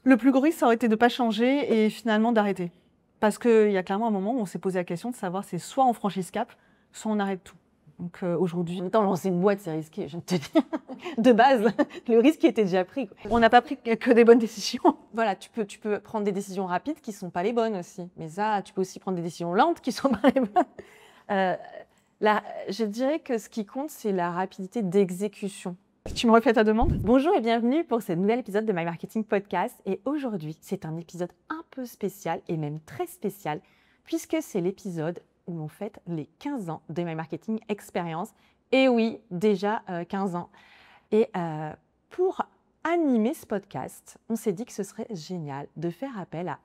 Le plus gros risque, ça aurait été de ne pas changer et finalement d'arrêter. Parce qu'il y a clairement un moment où on s'est posé la question de savoir c'est soit on franchit ce cap, soit on arrête tout. Donc aujourd'hui. En même temps, lancer une boîte, c'est risqué, je viens de te dire. De base, le risque était déjà pris, quoi. On n'a pas pris que des bonnes décisions. Voilà, tu peux prendre des décisions rapides qui ne sont pas les bonnes aussi. Mais ça, tu peux aussi prendre des décisions lentes qui ne sont pas les bonnes. Je dirais que ce qui compte, c'est la rapidité d'exécution. Tu me refais ta demande? Bonjour et bienvenue pour ce nouvel épisode de My Marketing Podcast. Et aujourd'hui, c'est un épisode un peu spécial et même très spécial, puisque c'est l'épisode où on fête les 15 ans de My Marketing Experience. Et oui, déjà 15 ans. Et pour animer ce podcast, on s'est dit que ce serait génial de faire appel à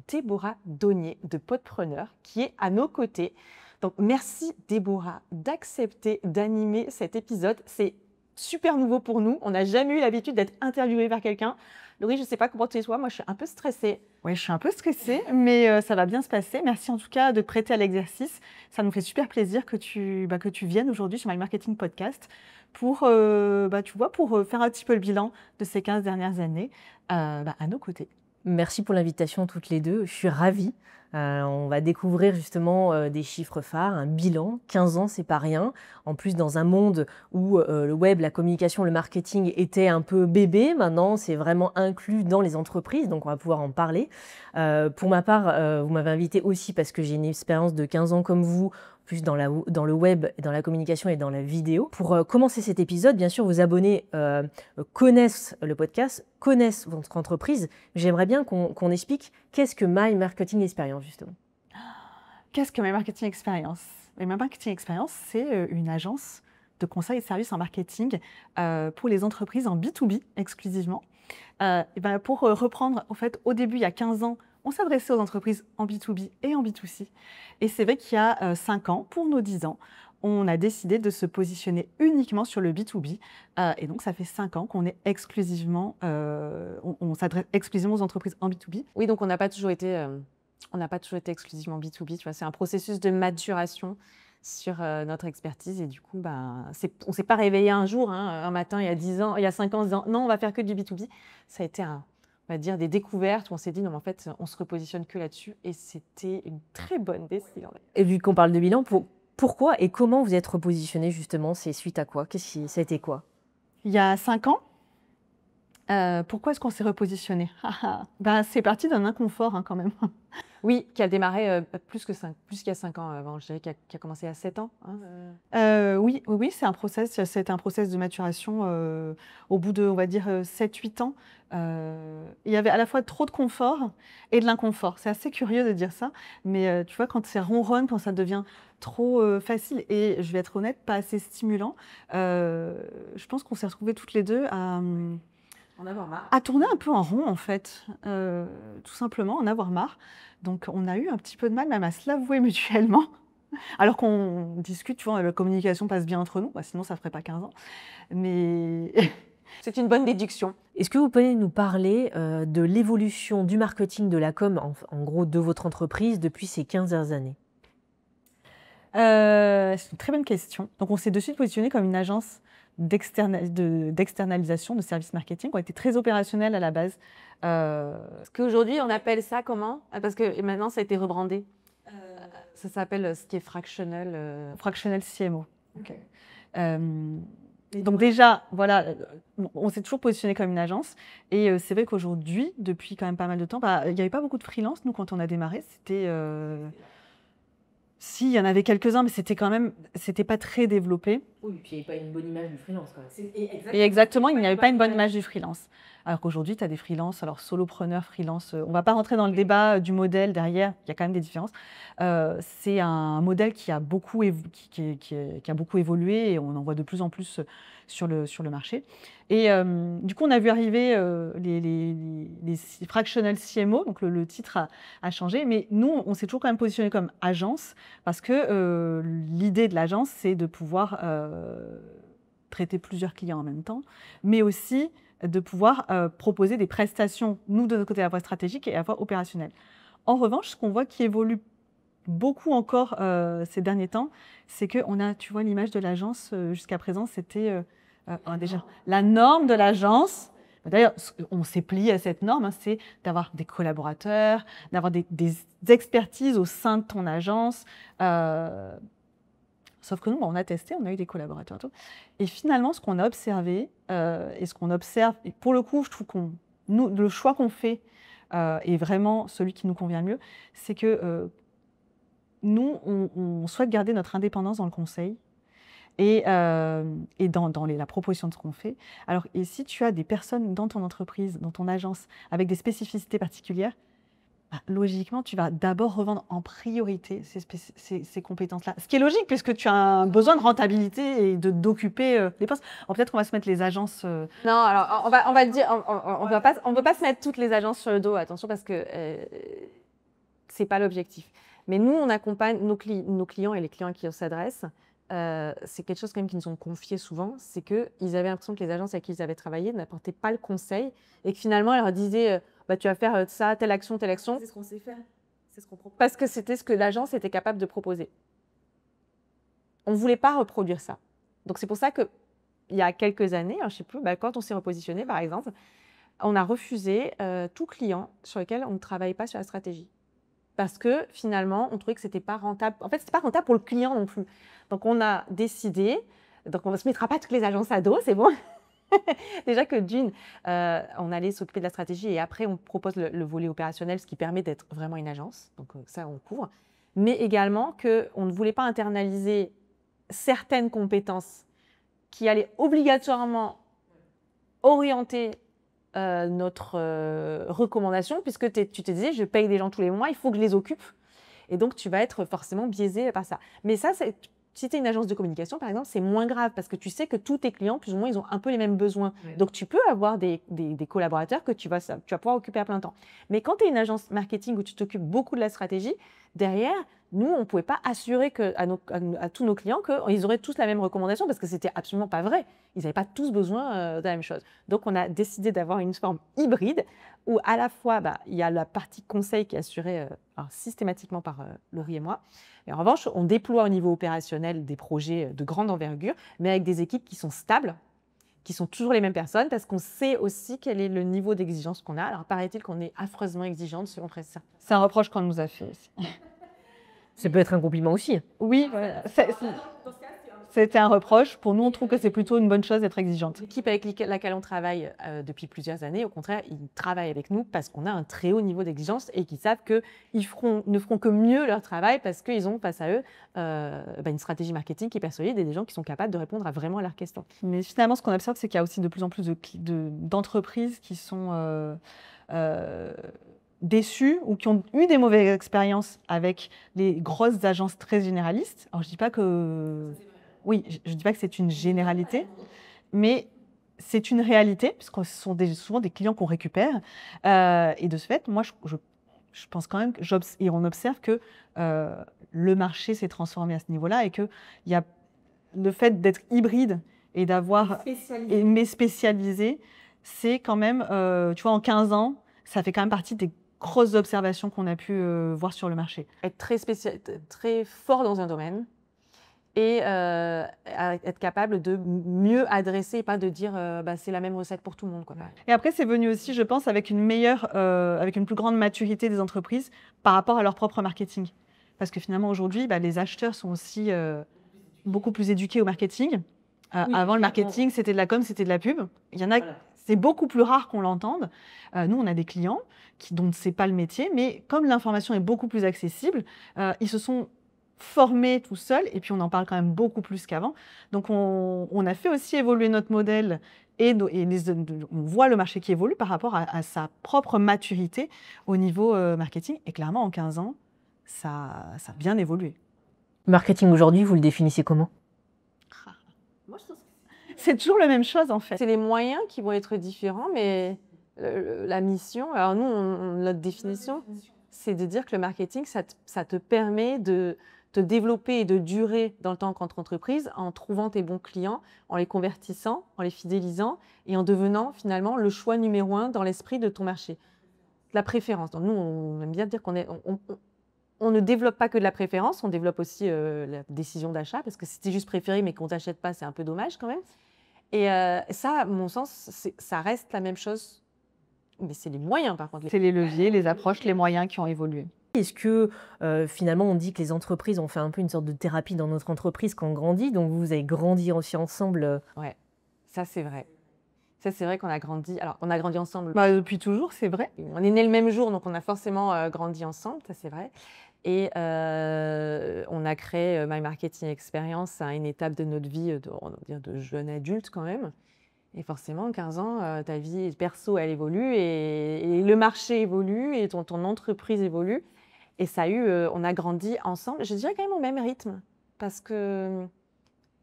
Déborah Daunier de Podpreneur, qui est à nos côtés. Donc merci Déborah d'accepter d'animer cet épisode. C'est super nouveau pour nous. On n'a jamais eu l'habitude d'être interviewé par quelqu'un. Laurie, je ne sais pas comment tu es toi, moi je suis un peu stressée. Oui, je suis un peu stressée, mais ça va bien se passer. Merci en tout cas de te prêter à l'exercice. Ça nous fait super plaisir que tu viennes aujourd'hui sur My Marketing Podcast pour, pour faire un petit peu le bilan de ces 15 dernières années à nos côtés. Merci pour l'invitation toutes les deux, je suis ravie. On va découvrir justement des chiffres phares, un bilan. 15 ans, c'est pas rien. En plus, dans un monde où le web, la communication, le marketing était un peu bébé, maintenant c'est vraiment inclus dans les entreprises, donc on va pouvoir en parler. Pour ma part, vous m'avez invité aussi parce que j'ai une expérience de 15 ans comme vous, plus dans le web, dans la communication et dans la vidéo. Pour commencer cet épisode, bien sûr, vos abonnés connaissent le podcast, connaissent votre entreprise. J'aimerais bien qu'on explique qu'est-ce que My Marketing Experience, justement. Qu'est-ce que My Marketing Experience? My Marketing Experience, c'est une agence de conseil et de services en marketing pour les entreprises en B2B exclusivement. Pour reprendre, en fait, au début, il y a 15 ans, on s'adressait aux entreprises en B2B et en B2C. Et c'est vrai qu'il y a 5 ans, pour nos 10 ans, on a décidé de se positionner uniquement sur le B2B. Et donc, ça fait 5 ans qu'on est exclusivement, on s'adresse exclusivement aux entreprises en B2B. Oui, donc on n'a pas toujours été exclusivement B2B. Tu vois, c'est un processus de maturation sur notre expertise. Et du coup, on ne s'est pas réveillé un jour, un matin, il y a 10 ans, il y a 5 ans, en se disant non, on va faire que du B2B. Ça a été on va dire, des découvertes où on s'est dit non, mais en fait, on se repositionne que là-dessus. Et c'était une très bonne décision. Et vu qu'on parle de bilan, pourquoi et comment vous êtes repositionné justement? C'est suite à quoi? Ça a été quoi? Il y a 5 ans, pourquoi est-ce qu'on s'est repositionné? C'est parti d'un inconfort quand même. Oui, qui a démarré plus qu'il y a 5 ans avant, je dirais qui a commencé à 7 ans. Oui, c'est un process de maturation au bout de, on va dire, 7-8 ans. Il y avait à la fois trop de confort et de l'inconfort. C'est assez curieux de dire ça, mais tu vois, quand c'est ronronne, quand ça devient trop facile et, je vais être honnête, pas assez stimulant, je pense qu'on s'est retrouvés toutes les deux en avoir marre. À tourner un peu en rond, en fait, tout simplement, en avoir marre. Donc, on a eu un petit peu de mal même à se l'avouer mutuellement, alors qu'on discute, tu vois, la communication passe bien entre nous, sinon ça ne ferait pas 15 ans. Mais c'est une bonne déduction. Est-ce que vous pouvez nous parler de l'évolution du marketing, de la com, en gros, de votre entreprise depuis ces 15 dernières années? C'est une très bonne question. Donc, on s'est de suite positionné comme une agence d'externalisation de services marketing. On était très opérationnel à la base. Parce qu'aujourd'hui, on appelle ça comment? Parce que maintenant, ça a été rebrandé. Ça s'appelle ce qui est fractional. Fractional CMO. Okay. Donc déjà, voilà, on s'est toujours positionné comme une agence. Et c'est vrai qu'aujourd'hui, depuis quand même pas mal de temps, il n'y avait pas beaucoup de freelance. Nous, quand on a démarré, c'était... Si, il y en avait quelques-uns, mais c'était pas très développé. Oui, et puis il n'y avait pas une bonne image du freelance quand même. Et exactement, il n'y avait pas une bonne image du freelance. Alors qu'aujourd'hui, tu as des freelances, alors solopreneurs, freelance, on ne va pas rentrer dans le débat du modèle derrière, il y a quand même des différences. C'est un modèle qui a beaucoup, qui a beaucoup évolué et on en voit de plus en plus sur le marché. Et du coup, on a vu arriver les fractional CMO, donc le titre a changé, mais nous, on s'est toujours quand même positionné comme agence parce que l'idée de l'agence, c'est de pouvoir traiter plusieurs clients en même temps, mais aussi de pouvoir proposer des prestations, nous de notre côté à la fois stratégique et à la fois opérationnelle. En revanche, ce qu'on voit qui évolue beaucoup encore ces derniers temps, c'est qu'on a, tu vois, l'image de l'agence jusqu'à présent, c'était déjà la norme de l'agence. D'ailleurs, on s'est plié à cette norme, hein, c'est d'avoir des collaborateurs, d'avoir des expertises au sein de ton agence. Sauf que nous, on a testé, on a eu des collaborateurs et tout. Et finalement, ce qu'on a observé, et ce qu'on observe, et pour le coup, je trouve le choix qu'on fait est vraiment celui qui nous convient le mieux, c'est que nous, on souhaite garder notre indépendance dans le conseil et dans la proposition de ce qu'on fait. Alors, et si tu as des personnes dans ton entreprise, dans ton agence, avec des spécificités particulières, bah, logiquement, tu vas d'abord revendre en priorité ces compétences-là. Ce qui est logique, puisque tu as un besoin de rentabilité et d'occuper des postes. Peut-être qu'on va se mettre les agences... Non, alors on va le dire, on veut pas se mettre toutes les agences sur le dos, attention, parce que c'est pas l'objectif. Mais nous, on accompagne nos clients et les clients à qui on s'adresse. C'est quelque chose quand même qu'ils nous ont confié souvent, c'est qu'ils avaient l'impression que les agences avec qui ils avaient travaillé n'apportaient pas le conseil et que finalement, elles leur disaient bah, tu vas faire ça, telle action, telle action. C'est ce qu'on sait faire, c'est ce qu'on propose. Parce que c'était ce que l'agence était capable de proposer. On ne voulait pas reproduire ça. Donc c'est pour ça qu'il y a quelques années, je ne sais plus, bah, quand on s'est repositionné par exemple, on a refusé tout client sur lequel on ne travaillait pas sur la stratégie. Parce que finalement, on trouvait que ce n'était pas rentable. En fait, ce n'était pas rentable pour le client non plus. Donc, on a décidé, donc on ne se mettra pas toutes les agences à dos, c'est bon. Déjà que d'une, on allait s'occuper de la stratégie et après, on propose le volet opérationnel, ce qui permet d'être vraiment une agence. Donc, ça, on couvre. Mais également qu'on ne voulait pas internaliser certaines compétences qui allaient obligatoirement orienter notre recommandation, puisque tu te disais, je paye des gens tous les mois, il faut que je les occupe. Et donc, tu vas être forcément biaisé par ça. Mais ça, si tu es une agence de communication, par exemple, c'est moins grave parce que tu sais que tous tes clients, plus ou moins, ils ont un peu les mêmes besoins. Oui. Donc, tu peux avoir des collaborateurs que tu vas pouvoir occuper à plein temps. Mais quand tu es une agence marketing où tu t'occupes beaucoup de la stratégie, derrière, nous, on ne pouvait pas assurer à tous nos clients qu'ils auraient tous la même recommandation parce que ce n'était absolument pas vrai. Ils n'avaient pas tous besoin de la même chose. Donc, on a décidé d'avoir une forme hybride où à la fois, il y a la partie conseil qui est assurée systématiquement par Laurie et moi. Et en revanche, on déploie au niveau opérationnel des projets de grande envergure, mais avec des équipes qui sont stables, qui sont toujours les mêmes personnes, parce qu'on sait aussi quel est le niveau d'exigence qu'on a. Alors, paraît-il qu'on est affreusement exigeante selon ça. C'est un reproche qu'on nous a fait aussi. Ça peut être un compliment aussi. Oui, voilà. C'était un reproche. Pour nous, on trouve que c'est plutôt une bonne chose d'être exigeante. L'équipe avec laquelle on travaille depuis plusieurs années, au contraire, ils travaillent avec nous parce qu'on a un très haut niveau d'exigence et qu'ils savent qu'ils ne feront que mieux leur travail parce qu'ils ont face à eux une stratégie marketing qui est hyper solide et des gens qui sont capables de répondre vraiment à leurs questions. Mais finalement, ce qu'on observe, c'est qu'il y a aussi de plus en plus d'entreprises qui sont déçus ou qui ont eu des mauvaises expériences avec les grosses agences très généralistes. Alors, je ne dis pas que... Oui, je ne dis pas que c'est une généralité, mais c'est une réalité, puisque ce sont souvent des clients qu'on récupère. Et de ce fait, moi, je pense quand même, et on observe que le marché s'est transformé à ce niveau-là et que le fait d'être hybride et d'avoir... Mais spécialisé, c'est quand même, tu vois, en 15 ans, ça fait quand même partie des grosses observations qu'on a pu voir sur le marché. Être très fort dans un domaine et être capable de mieux adresser et pas de dire c'est la même recette pour tout le monde. Quoi. Et après, c'est venu aussi, je pense, avec une plus grande maturité des entreprises par rapport à leur propre marketing. Parce que finalement, aujourd'hui, les acheteurs sont aussi beaucoup plus éduqués au marketing. Oui, avant, le marketing, c'était de la com, c'était de la pub. Il y en a... Voilà. C'est beaucoup plus rare qu'on l'entende. Nous, on a des clients dont ce n'est pas le métier, mais comme l'information est beaucoup plus accessible, ils se sont formés tout seuls, et puis on en parle quand même beaucoup plus qu'avant. Donc, on a fait aussi évoluer notre modèle, et on voit le marché qui évolue par rapport à sa propre maturité au niveau marketing. Et clairement, en 15 ans, ça a bien évolué. Le marketing aujourd'hui, vous le définissez comment ? C'est toujours la même chose, en fait. C'est les moyens qui vont être différents, mais la mission, alors nous, notre définition, c'est de dire que le marketing, ça te permet de te développer et de durer dans le temps qu'entre entreprises en trouvant tes bons clients, en les convertissant, en les fidélisant et en devenant finalement le choix numéro 1 dans l'esprit de ton marché. La préférence. Donc nous, on aime bien dire on ne développe pas que de la préférence, on développe aussi la décision d'achat, parce que si tu es juste préféré mais qu'on ne t'achète pas, c'est un peu dommage quand même. Et ça, à mon sens, ça reste la même chose. Mais c'est les moyens, par contre. C'est les leviers, les approches, les moyens qui ont évolué. Est-ce que finalement on dit que les entreprises ont fait un peu une sorte de thérapie dans notre entreprise quand on grandit, donc vous avez grandi aussi ensemble Ouais, ça c'est vrai. Ça c'est vrai qu'on a grandi. Alors on a grandi ensemble. Bah, depuis toujours, c'est vrai. On est nés le même jour, donc on a forcément grandi ensemble, ça c'est vrai. Et on a créé My Marketing Experience à une étape de notre vie, on va dire de jeune adulte quand même. Et forcément, 15 ans, ta vie perso, elle évolue et le marché évolue et ton entreprise évolue. Et ça a eu, on a grandi ensemble, je dirais quand même au même rythme, parce qu'on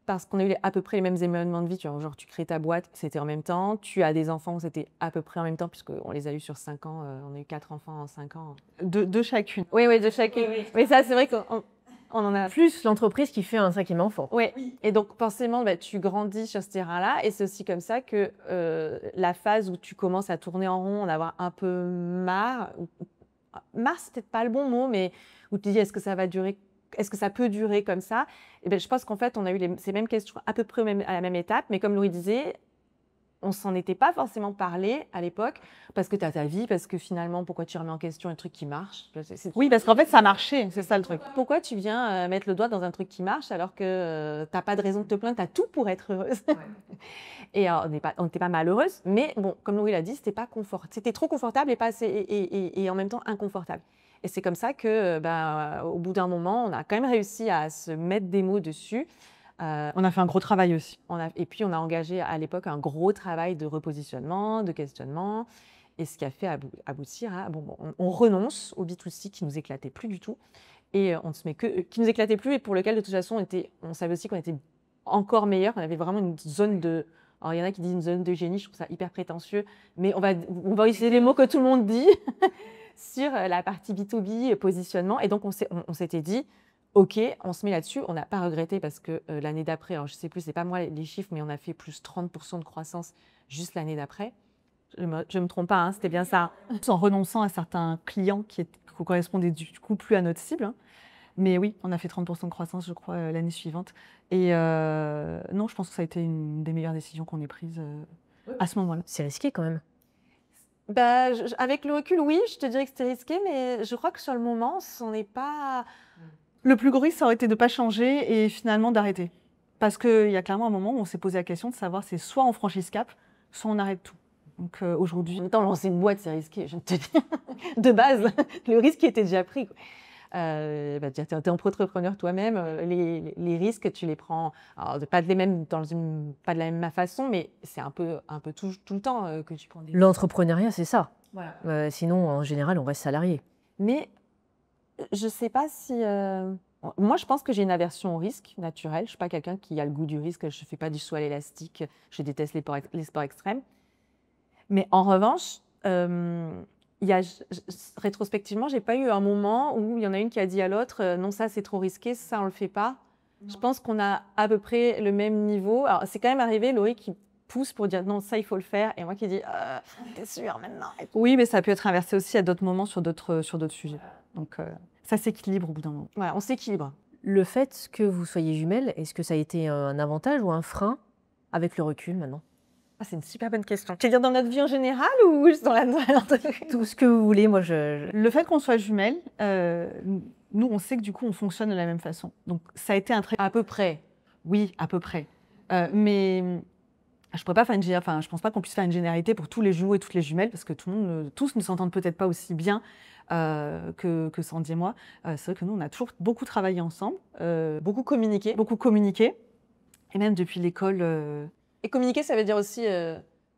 a eu à peu près les mêmes événements de vie. Tu vois, genre, tu crées ta boîte, c'était en même temps. Tu as des enfants, c'était à peu près en même temps, puisqu'on les a eus sur 5 ans. On a eu 4 enfants en 5 ans. De chacune. Oui, oui, de chacune. Mais ça, c'est vrai qu'on en a. plus l'entreprise qui fait un 5e enfant. Ouais. Et donc, forcément, bah, tu grandis sur ce terrain-là. Et c'est aussi comme ça que la phase où tu commences à tourner en rond, en avoir un peu marre, marre, c'est peut-être pas le bon mot, mais où tu te dis, est-ce que ça va durer? Est-ce que ça peut durer comme ça? Et ben, je pense qu'en fait, on a eu ces mêmes questions à peu près à la même étape, mais comme Laurie disait, on s'en était pas forcément parlé à l'époque, parce que tu as ta vie, parce que finalement, pourquoi tu remets en question un truc qui marche? Oui, parce qu'en fait, ça marchait, c'est ça le truc. Pourquoi tu viens mettre le doigt dans un truc qui marche alors que tu n'as pas de raison de te plaindre, tu as tout pour être heureuse? Et on n'était pas malheureuse, mais bon, comme Laurie l'a dit, c'était pas confort. C'était trop confortable et, pas assez, et en même temps inconfortable. Et c'est comme ça que, au bout d'un moment, on a quand même réussi à se mettre des mots dessus. On a fait un gros travail aussi. Et puis, on a engagé à l'époque un gros travail de repositionnement, de questionnement, et ce qui a fait aboutir à, on renonce au B2C qui nous éclatait plus du tout, et on se met qui nous éclatait plus et pour lequel, de toute façon, on savait aussi qu'on était encore meilleur. On avait vraiment une zone de... Alors, il y en a qui disent une zone de génie, je trouve ça hyper prétentieux, mais on va utiliser les mots que tout le monde dit sur la partie B2B, positionnement. Et donc, on s'était dit, OK, on se met là-dessus. On n'a pas regretté parce que l'année d'après, alors je ne sais plus, ce n'est pas moi les chiffres, mais on a fait plus 30% de croissance juste l'année d'après. Je ne me trompe pas, hein, c'était bien ça. En renonçant à certains clients qui correspondaient du coup plus à notre cible. Hein. Mais oui, on a fait 30% de croissance, je crois, l'année suivante. Et non, je pense que ça a été une des meilleures décisions qu'on ait prises à ce moment-là. C'est risqué quand même. Bah, avec le recul, oui, je te dirais que c'était risqué, mais je crois que sur le moment, on n'est pas... Le plus gros risque, ça aurait été de ne pas changer et finalement d'arrêter. Parce qu'il y a clairement un moment où on s'est posé la question de savoir c'est soit on franchit ce cap, soit on arrête tout. Donc aujourd'hui... En même temps, lancer une boîte, c'est risqué, je te dis. De base, le risque qui était déjà pris. Tu es entrepreneur toi-même, les risques, tu les prends, alors, pas de la même façon, mais c'est un peu tout le temps que tu prends des risques. L'entrepreneuriat, c'est ça. Voilà. Sinon, en général, on reste salarié. Mais je ne sais pas si... Moi, je pense que j'ai une aversion au risque naturel. Je ne suis pas quelqu'un qui a le goût du risque. Je ne fais pas du saut à l'élastique. Je déteste les sports extrêmes. Mais en revanche... rétrospectivement, j'ai pas eu un moment où il y en a une qui a dit à l'autre non, ça c'est trop risqué, ça on le fait pas. Non. Je pense qu'on a à peu près le même niveau. Alors c'est quand même arrivé Laurie qui pousse pour dire non, ça il faut le faire, et moi qui dis t'es sûre maintenant? Oui, mais ça peut être inversé aussi à d'autres moments sur d'autres sujets. Donc ça s'équilibre au bout d'un moment. Ouais, on s'équilibre. Le fait que vous soyez jumelles, est-ce que ça a été un avantage ou un frein avec le recul maintenant? Ah, c'est une super bonne question. Tu veux dire dans notre vie en général ou juste dans l'entreprise? Tout ce que vous voulez, moi Le fait qu'on soit jumelles, nous on sait que du coup on fonctionne de la même façon. Donc ça a été un trait... À peu près. Oui, à peu près. Mais je pourrais pas faire je pense pas qu'on puisse faire une généralité pour tous les jumeaux et toutes les jumelles parce que tous ne s'entendent peut-être pas aussi bien que Sandy et moi. C'est vrai que nous on a toujours beaucoup travaillé ensemble, beaucoup communiqué. Et même depuis l'école... Et communiquer, ça veut dire aussi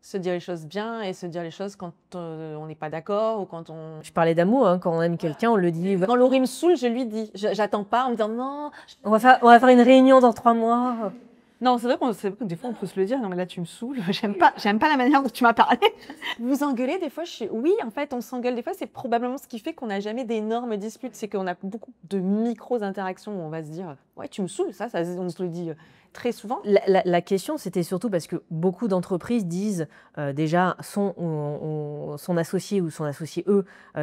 se dire les choses bien et se dire les choses quand on n'est pas d'accord ou quand on... Je parlais d'amour, hein, quand on aime quelqu'un, on le dit. Quand Laurie me saoule, je lui dis. J'attends pas en me disant non. On va faire une réunion dans 3 mois. Non, c'est vrai que des fois on peut se le dire. Non mais là tu me saoules. J'aime pas la manière dont tu m'as parlé. Vous engueulez des fois. Oui, en fait, on s'engueule des fois. C'est probablement ce qui fait qu'on n'a jamais d'énormes disputes. C'est qu'on a beaucoup de micros interactions où on va se dire ouais, tu me saoules. Ça on se le dit très souvent. La question, c'était surtout parce que beaucoup d'entreprises disent déjà son associé ou son associé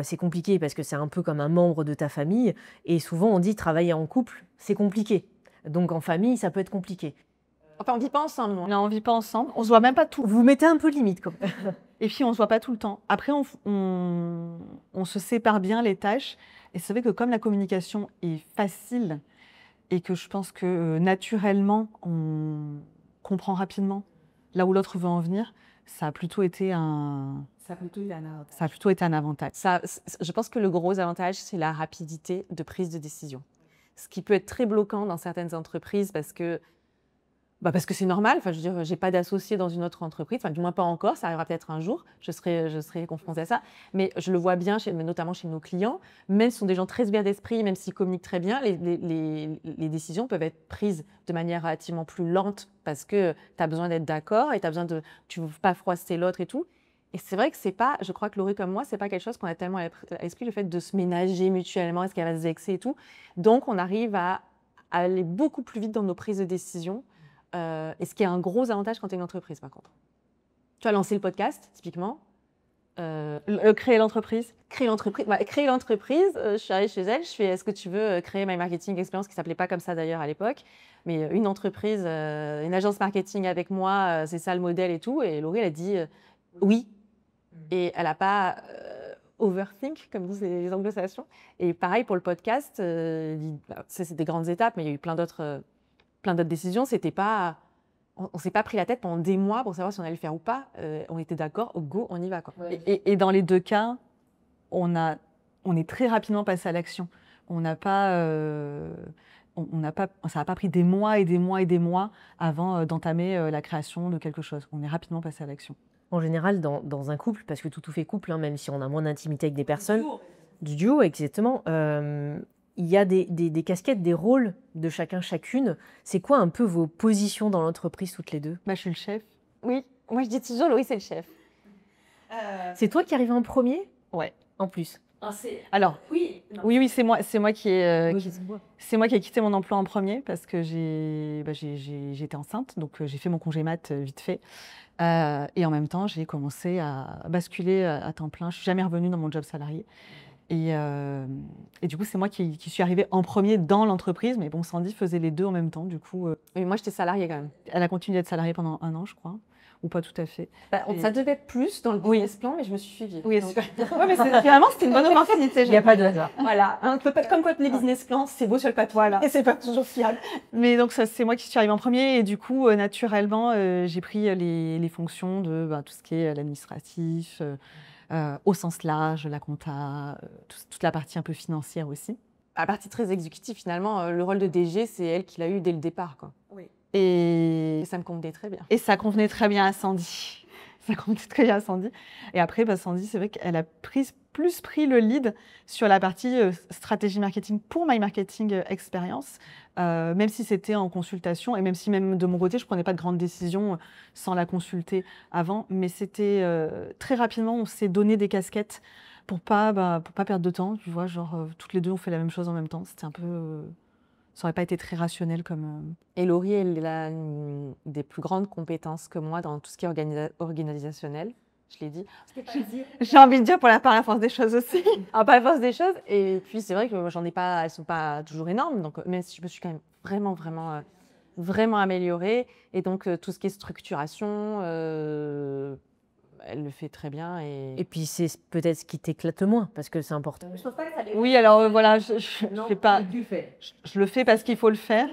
c'est compliqué parce que c'est un peu comme un membre de ta famille. Et souvent, on dit travailler en couple, c'est compliqué. Donc en famille, ça peut être compliqué. Enfin, on vit pas ensemble, non? Non, on vit pas ensemble. On se voit même pas tout. Vous mettez un peu limite, quoi. Et puis, on se voit pas tout le temps. Après, on se sépare bien les tâches. Et c'est vrai que comme la communication est facile et que je pense que naturellement, on comprend rapidement là où l'autre veut en venir, ça a plutôt été un avantage. Je pense que le gros avantage, c'est la rapidité de prise de décision. Ce qui peut être très bloquant dans certaines entreprises parce que c'est normal. Enfin, je veux dire, j'ai pas d'associé dans une autre entreprise. Enfin, du moins pas encore. Ça arrivera peut-être un jour. Je serai confrontée à ça. Mais je le vois bien, notamment chez nos clients. Même si ce sont des gens très ouverts d'esprit, même s'ils communiquent très bien, les décisions peuvent être prises de manière relativement plus lente parce que tu as besoin d'être d'accord et tu ne veux pas froisser l'autre et tout. Et c'est vrai que c'est pas, je crois que Laurie comme moi, c'est pas quelque chose qu'on a tellement à l'esprit, le fait de se ménager mutuellement, est-ce qu'elle va se vexer et tout. Donc, on arrive à aller beaucoup plus vite dans nos prises de décision. Et ce qui est un gros avantage quand tu es une entreprise, par contre. Tu as lancé le podcast, typiquement. Créer l'entreprise. Créer l'entreprise, je suis arrivée chez elle, je fais « Est-ce que tu veux créer My Marketing Experience ?» qui ne s'appelait pas comme ça d'ailleurs à l'époque. Mais une entreprise, une agence marketing avec moi, c'est ça le modèle et tout. Et Laurie, elle a dit oui. Et elle n'a pas overthink, comme disent les anglo-saxons. Et pareil pour le podcast, c'est des grandes étapes, mais il y a eu plein d'autres décisions. C'était pas, on ne s'est pas pris la tête pendant des mois pour savoir si on allait le faire ou pas. On était d'accord, go, on y va, quoi. Ouais. Et dans les deux cas, on est très rapidement passé à l'action. Ça n'a pas pris des mois et des mois et des mois avant d'entamer la création de quelque chose. On est rapidement passé à l'action. En général, dans un couple, parce que tout fait couple, hein, même si on a moins d'intimité avec des personnes, du duo, exactement, il y a des casquettes, des rôles de chacune. C'est quoi un peu vos positions dans l'entreprise toutes les deux? Je suis le chef. Oui, moi je dis toujours Laurie, c'est le chef. C'est toi qui arrives en premier? Ouais. En plus. Alors, oui, c'est moi qui ai quitté mon emploi en premier parce que j'étais enceinte, donc j'ai fait mon congé mat vite fait. Et en même temps, j'ai commencé à basculer à temps plein. Je ne suis jamais revenue dans mon job salarié. Et du coup, c'est moi qui suis arrivée en premier dans l'entreprise. Mais bon, Sandy faisait les deux en même temps. Du coup, oui, moi, j'étais salariée quand même. Elle a continué d'être salariée pendant 1 an, je crois. Ou pas tout à fait. Ça devait être plus dans le business plan, mais je me suis suivie. Oui, mais finalement, c'était une bonne opportunité. Il n'y a pas de hasard. Voilà, comme quoi les business plans, c'est beau sur le papier, voilà. Et c'est pas toujours fiable. Mais donc, c'est moi qui suis arrivée en premier. Et du coup, naturellement, j'ai pris les fonctions de tout ce qui est l'administratif, au sens large, la compta, toute la partie un peu financière aussi. La partie très exécutive, finalement, le rôle de DG, c'est elle qui l'a eu dès le départ, quoi. Oui. Et ça me convenait très bien. Et ça convenait très bien à Sandy. Et après, Sandy, c'est vrai qu'elle a plus pris le lead sur la partie stratégie marketing pour My Marketing Experience, même si c'était en consultation et même si même de mon côté, je ne prenais pas de grandes décisions sans la consulter avant. Mais c'était très rapidement, on s'est donné des casquettes pour pas perdre de temps. Tu vois, genre, toutes les deux, on fait la même chose en même temps. C'était un peu... ça n'aurait pas été très rationnel comme... Et Laurie, elle a des plus grandes compétences que moi dans tout ce qui est organisationnel. Je l'ai dit. J'ai envie de dire pour la force des choses aussi. Par la force des choses. Et puis, c'est vrai que j'en ai pas, elles ne sont pas toujours énormes. Donc, même si je me suis quand même vraiment améliorée. Et donc, tout ce qui est structuration, elle le fait très bien. Et puis, c'est peut-être ce qui t'éclate moins, parce que c'est important. Oui, alors voilà, je le fais parce qu'il faut le faire.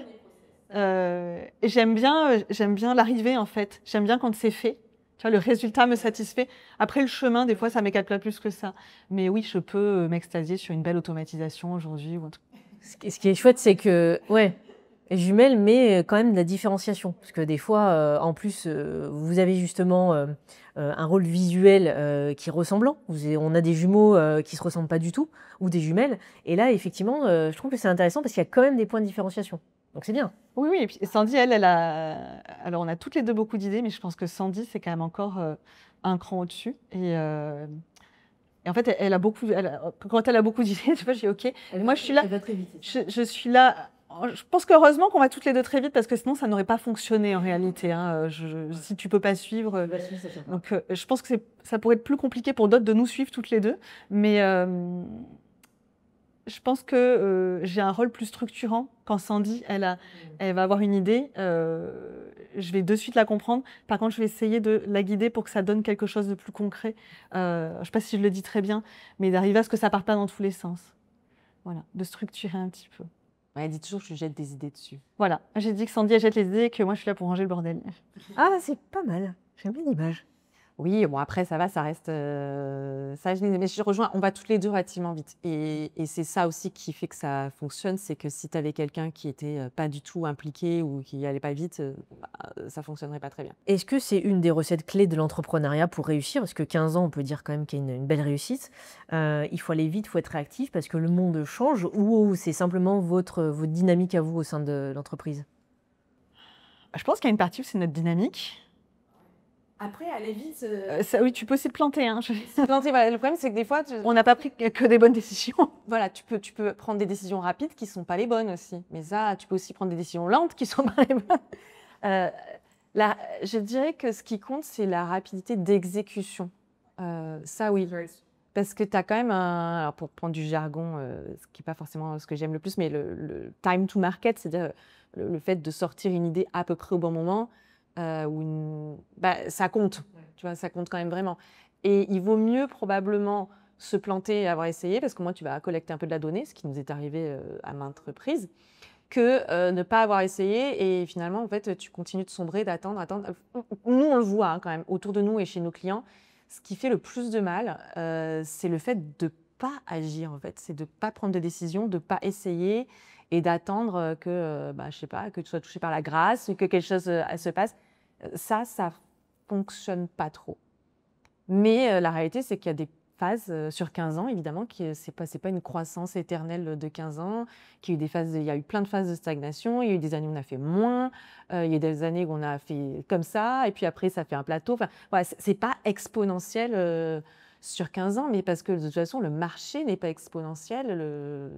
Et j'aime bien l'arrivée, en fait. J'aime bien quand c'est fait. Tu vois, le résultat me satisfait. Après, le chemin, des fois, ça m'éclate pas plus que ça. Mais oui, je peux m'extasier sur une belle automatisation aujourd'hui. Ce qui est chouette, c'est que, ouais, jumelle, mais quand même de la différenciation. Parce que des fois, en plus, vous avez justement un rôle visuel qui est ressemblant. On a des jumeaux qui ne se ressemblent pas du tout, ou des jumelles. Et là, effectivement, je trouve que c'est intéressant parce qu'il y a quand même des points de différenciation. Donc c'est bien. Oui, et puis Sandy, elle a... Alors, on a toutes les deux beaucoup d'idées, mais je pense que Sandy, c'est quand même encore un cran au-dessus. Et en fait, quand elle a beaucoup d'idées, je dis OK. Moi, je suis là. Elle va très vite. Je suis là. Je pense qu'heureusement qu'on va toutes les deux très vite, parce que sinon, ça n'aurait pas fonctionné en réalité. Hein. Si tu ne peux pas suivre... donc, je pense que ça pourrait être plus compliqué pour d'autres de nous suivre toutes les deux. Mais... je pense que j'ai un rôle plus structurant quand Sandy, elle va avoir une idée. je vais de suite la comprendre. Par contre, je vais essayer de la guider pour que ça donne quelque chose de plus concret. Je ne sais pas si je le dis très bien, mais d'arriver à ce que ça ne parte pas dans tous les sens. Voilà, de structurer un petit peu. Ouais, elle dit toujours que je jette des idées dessus. Voilà, j'ai dit que Sandy, elle jette les idées et que moi, je suis là pour ranger le bordel. Ah, c'est pas mal. J'aime bien l'image. Oui, bon après ça va, ça reste, mais je rejoins, on va toutes les deux relativement vite et c'est ça aussi qui fait que ça fonctionne, c'est que si tu avais quelqu'un qui était, pas du tout impliqué ou qui allait pas vite, ça fonctionnerait pas très bien. Est-ce que c'est une des recettes clés de l'entrepreneuriat pour réussir? Parce que 15 ans, on peut dire quand même qu'il y a une belle réussite. Il faut aller vite, il faut être réactif parce que le monde change ou c'est simplement votre dynamique à vous au sein de l'entreprise? Je pense qu'il y a une partie où c'est notre dynamique. Après, aller vite. Oui, tu peux aussi te planter. Hein. Voilà, le problème, c'est que des fois, On n'a pas pris que des bonnes décisions. voilà, tu peux prendre des décisions rapides qui sont pas les bonnes aussi. Mais ça, tu peux aussi prendre des décisions lentes qui sont pas les bonnes. Je dirais que ce qui compte, c'est la rapidité d'exécution. Ça, oui. Parce que tu as quand même alors pour prendre du jargon, ce qui n'est pas forcément ce que j'aime le plus, mais le time to market, c'est-à-dire le fait de sortir une idée à peu près au bon moment, ça compte. Tu vois, ça compte quand même vraiment. Et il vaut mieux probablement se planter et avoir essayé, parce que moi, tu vas collecter un peu de la donnée, ce qui nous est arrivé à maintes reprises, que ne pas avoir essayé et finalement, en fait, tu continues de sombrer, d'attendre. Nous, on le voit quand même autour de nous et chez nos clients. Ce qui fait le plus de mal, c'est le fait de ne pas agir, en fait. C'est de ne pas prendre de décision, de ne pas essayer et d'attendre que, je sais pas, que tu sois touché par la grâce, que quelque chose se passe. Ça ne fonctionne pas trop. Mais la réalité, c'est qu'il y a des phases sur 15 ans, évidemment, ce n'est pas une croissance éternelle de 15 ans, il y a eu plein de phases de stagnation, il y a eu des années où on a fait moins, il y a des années où on a fait comme ça, et puis après, ça fait un plateau. Enfin, voilà, ce n'est pas exponentiel sur 15 ans, mais parce que de toute façon, le marché n'est pas exponentiel,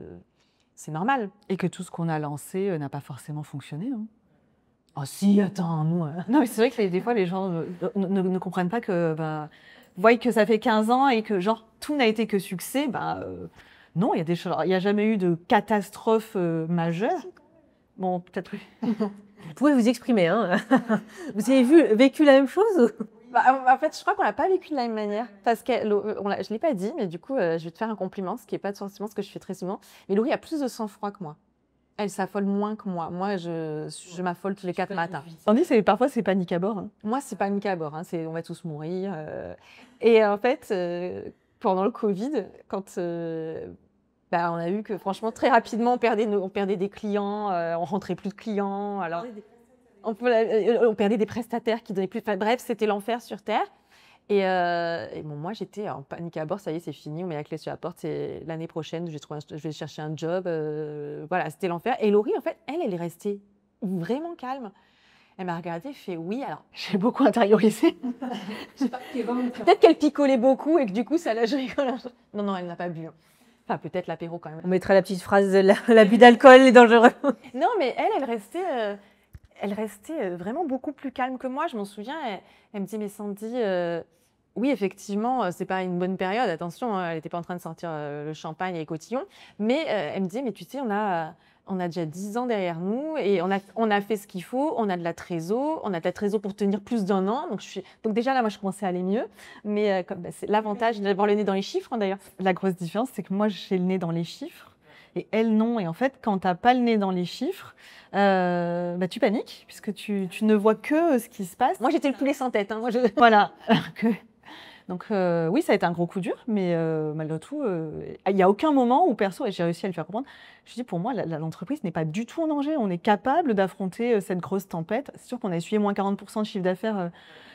c'est normal. Et que tout ce qu'on a lancé n'a pas forcément fonctionné. Hein. Oh si, attends, nous... Non, mais c'est vrai que des fois, les gens ne comprennent pas que... voient que ça fait 15 ans et que genre tout n'a été que succès, non, il y a des choses. Il n'y a jamais eu de catastrophe majeure. Bon, peut-être oui. Vous pouvez vous exprimer, hein. Vous avez vécu la même chose? En fait, je crois qu'on l'a pas vécu de la même manière. Parce que je ne l'ai pas dit, mais du coup, je vais te faire un compliment, ce qui n'est pas forcément ce que je fais très souvent. Mais Laurie a plus de sang-froid que moi. Elle s'affole moins que moi. Moi, je m'affole tous les 4 matins. Sandy, parfois, c'est panique à bord. Hein. Moi, c'est panique à bord. Hein. On va tous mourir. Et en fait, pendant le Covid, quand on a vu que franchement, très rapidement, on perdait des clients, on rentrait plus de clients. Alors, on perdait des prestataires qui donnaient plus. Enfin, bref, c'était l'enfer sur Terre. Et bon, moi, j'étais en panique à bord. Ça y est, c'est fini. On met la clé sur la porte. C'est l'année prochaine. Je vais chercher un job. Voilà, c'était l'enfer. Et Laurie, en fait, elle est restée vraiment calme. Elle m'a regardée et fait oui. Alors, j'ai beaucoup intériorisé. Peut-être qu'elle picolait beaucoup et que du coup, ça l'a joué. Non, elle n'a pas bu. Enfin, peut-être l'apéro quand même. On mettra la petite phrase l'abus d'alcool est dangereux. Non, mais elle restait vraiment beaucoup plus calme que moi. Je m'en souviens. Elle me dit, mais Sandy, oui, effectivement, c'est pas une bonne période. Attention, elle n'était pas en train de sortir le champagne et les cotillons. Mais elle me dit, mais tu sais, on a déjà 10 ans derrière nous et on a fait ce qu'il faut. On a de la trésor. On a de la trésor pour tenir plus d'1 an. Donc déjà, là, moi, je commençais à aller mieux. Mais c'est l'avantage d'avoir le nez dans les chiffres, hein, d'ailleurs. La grosse différence, c'est que moi, j'ai le nez dans les chiffres. Et elle, non. Et en fait, quand tu n'as pas le nez dans les chiffres, tu paniques, puisque tu ne vois que ce qui se passe. Moi, j'étais le poulet sans tête. Hein. Voilà. Donc oui, ça a été un gros coup dur, mais malgré tout, il n'y a aucun moment où, perso, et j'ai réussi à le faire comprendre, je dis pour moi, l'entreprise n'est pas du tout en danger. On est capable d'affronter cette grosse tempête. C'est sûr qu'on a essuyé moins 40% de chiffre d'affaires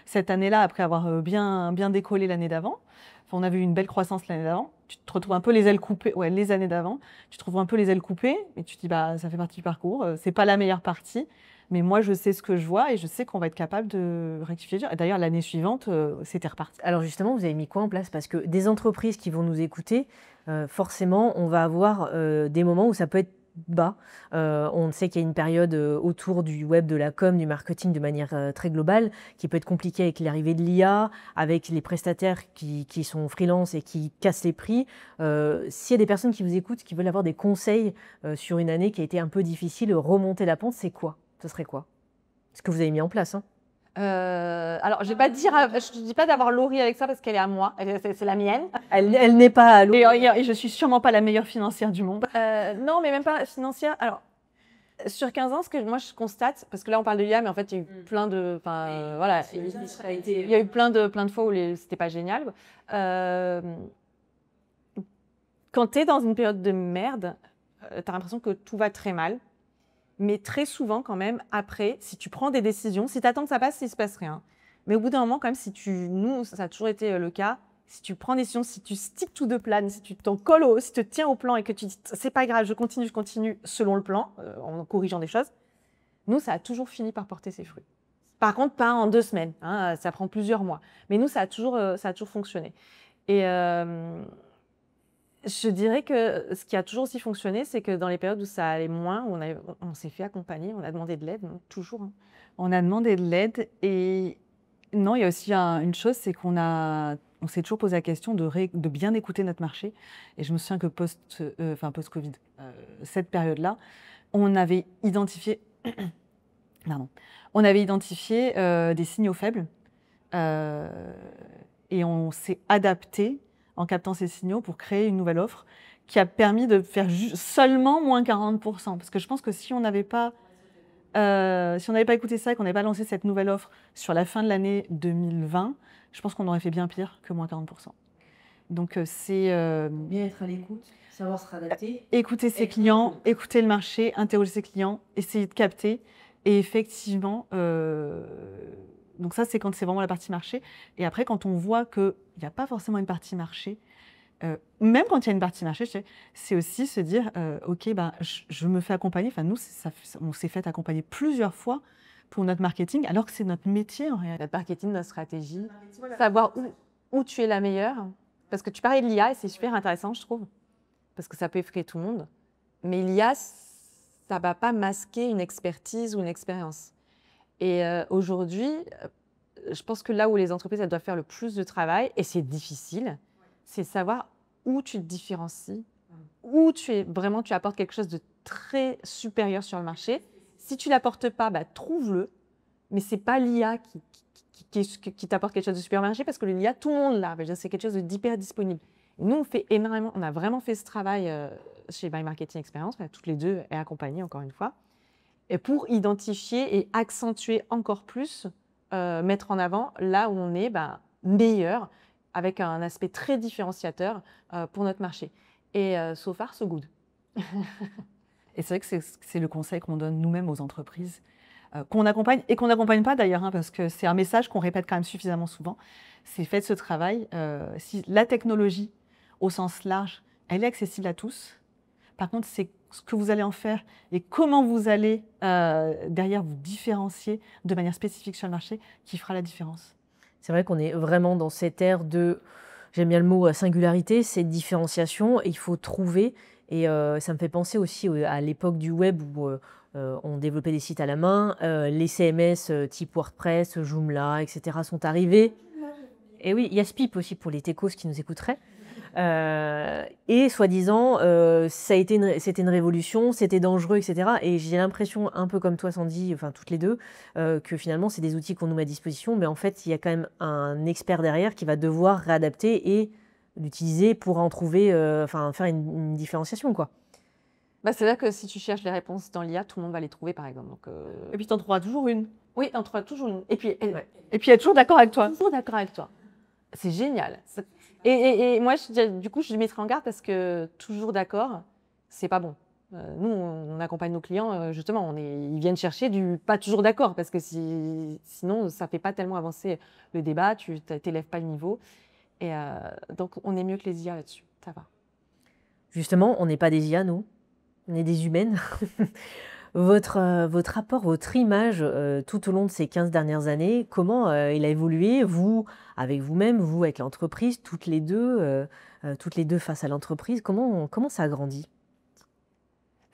cette année-là, après avoir bien décollé l'année d'avant. Enfin, on avait eu une belle croissance l'année d'avant. Tu te retrouves un peu les ailes coupées, ouais, les années d'avant. Tu te retrouves un peu les ailes coupées, et tu te dis, ça fait partie du parcours. C'est pas la meilleure partie. Mais moi, je sais ce que je vois et je sais qu'on va être capable de rectifier. D'ailleurs, l'année suivante, c'était reparti. Alors justement, vous avez mis quoi en place? Parce que des entreprises qui vont nous écouter, forcément, on va avoir des moments où ça peut être bas. On sait qu'il y a une période autour du web, de la com, du marketing de manière très globale, qui peut être compliquée avec l'arrivée de l'IA, avec les prestataires qui sont freelance et qui cassent les prix. S'il y a des personnes qui vous écoutent, qui veulent avoir des conseils sur une année qui a été un peu difficile, remonter la pente, c'est quoi? Ce serait quoi? Ce que vous avez mis en place, hein. Alors, je ne dis pas d'avoir Laurie avec ça parce qu'elle est à moi, c'est la mienne. Elle n'est pas à l'eau. Et je suis sûrement pas la meilleure financière du monde. Non, mais même pas financière. Alors, sur 15 ans, ce que moi je constate, parce que là on parle de l'IA, mais en fait il y a eu plein de, voilà, il y a eu plein de fois où c'était pas génial. Quand tu es dans une période de merde, tu as l'impression que tout va très mal. Mais très souvent, quand même, après, si tu prends des décisions, si tu attends que ça passe, il ne se passe rien. Mais au bout d'un moment, quand même, nous, ça a toujours été le cas, si tu prends des décisions, si tu stick to the plan, si tu t'en colles, si tu te tiens au plan et que tu dis c'est pas grave, je continue selon le plan, en corrigeant des choses, nous, ça a toujours fini par porter ses fruits. Par contre, pas en 2 semaines, hein, ça prend plusieurs mois. Mais nous, ça a toujours fonctionné. Et je dirais que ce qui a toujours aussi fonctionné, c'est que dans les périodes où ça allait moins, où on s'est fait accompagner, on a demandé de l'aide, toujours. Hein. On a demandé de l'aide et non, il y a aussi une chose, c'est qu'on s'est toujours posé la question de bien écouter notre marché. Et je me souviens que post-Covid, cette période-là, on avait identifié, des signaux faibles et on s'est adapté en captant ces signaux pour créer une nouvelle offre qui a permis de faire seulement moins 40%. Parce que je pense que si on n'avait pas écouté ça et qu'on n'avait pas lancé cette nouvelle offre sur la fin de l'année 2020, je pense qu'on aurait fait bien pire que moins 40%. Donc c'est bien être à l'écoute, savoir se réadapter. Écouter ses clients, écouter le marché, interroger ses clients, essayer de capter. Et effectivement, donc ça c'est quand c'est vraiment la partie marché. Et après, quand on voit qu'il n'y a pas forcément une partie marché, même quand il y a une partie marché, c'est aussi se dire, ok, je me fais accompagner. Enfin, nous, on s'est fait accompagner plusieurs fois pour notre marketing, alors que c'est notre métier en réalité. Notre marketing, notre stratégie, savoir où tu es la meilleure. Parce que tu parlais de l'IA et c'est super intéressant, je trouve, parce que ça peut effrayer tout le monde. Mais l'IA, ça ne va pas masquer une expertise ou une expérience. Et aujourd'hui, je pense que là où les entreprises elles doivent faire le plus de travail, et c'est difficile, c'est savoir où tu te différencies, où tu apportes quelque chose de très supérieur sur le marché. Si tu ne l'apportes pas, trouve-le. Mais ce n'est pas l'IA qui t'apporte quelque chose de supérieur au marché, parce que l'IA, tout le monde l'a. C'est quelque chose d'hyper disponible. Et nous, on a vraiment fait ce travail chez My Marketing Experience, toutes les deux et accompagnées encore une fois, et pour identifier et accentuer encore plus, mettre en avant là où on est meilleur, avec un aspect très différenciateur pour notre marché. Et so far, so good. Et c'est vrai que c'est le conseil qu'on donne nous-mêmes aux entreprises, qu'on accompagne et qu'on n'accompagne pas d'ailleurs, hein, parce que c'est un message qu'on répète quand même suffisamment souvent. C'est faites ce travail. Si la technologie, au sens large, elle est accessible à tous. Par contre, c'est ce que vous allez en faire et comment vous allez derrière vous différencier de manière spécifique sur le marché qui fera la différence. C'est vrai qu'on est vraiment dans cette ère de, j'aime bien le mot singularité, c'est différenciation. Il faut trouver, et ça me fait penser aussi à l'époque du web où on développait des sites à la main, les CMS type WordPress, Joomla, etc. sont arrivés. Et oui, il y a Spip aussi pour les techos qui nous écouteraient. Et soi-disant, c'était une révolution, c'était dangereux, etc. Et j'ai l'impression, un peu comme toi Sandy, enfin toutes les deux, que finalement c'est des outils qu'on nous met à disposition, mais en fait il y a quand même un expert derrière qui va devoir réadapter et l'utiliser pour en trouver, faire une différenciation, quoi. C'est-à-dire que si tu cherches les réponses dans l'IA, tout le monde va les trouver, par exemple. Donc, Et puis tu en trouveras toujours une. Oui, tu en trouveras toujours une. Et puis elle est toujours d'accord avec toi. Toujours d'accord avec toi. C'est génial. Et moi, du coup, je mettrai en garde parce que toujours d'accord, c'est pas bon. Nous, on accompagne nos clients, justement, ils viennent chercher du pas toujours d'accord parce que sinon, ça fait pas tellement avancer le débat, tu t'élèves pas le niveau. Et donc, on est mieux que les IA là-dessus. Ça va. Justement, on n'est pas des IA, nous. On est des humaines. Votre rapport, votre image tout au long de ces 15 dernières années, comment il a évolué, vous, avec vous-même, vous, avec l'entreprise, toutes les deux face à l'entreprise, comment ça a grandi?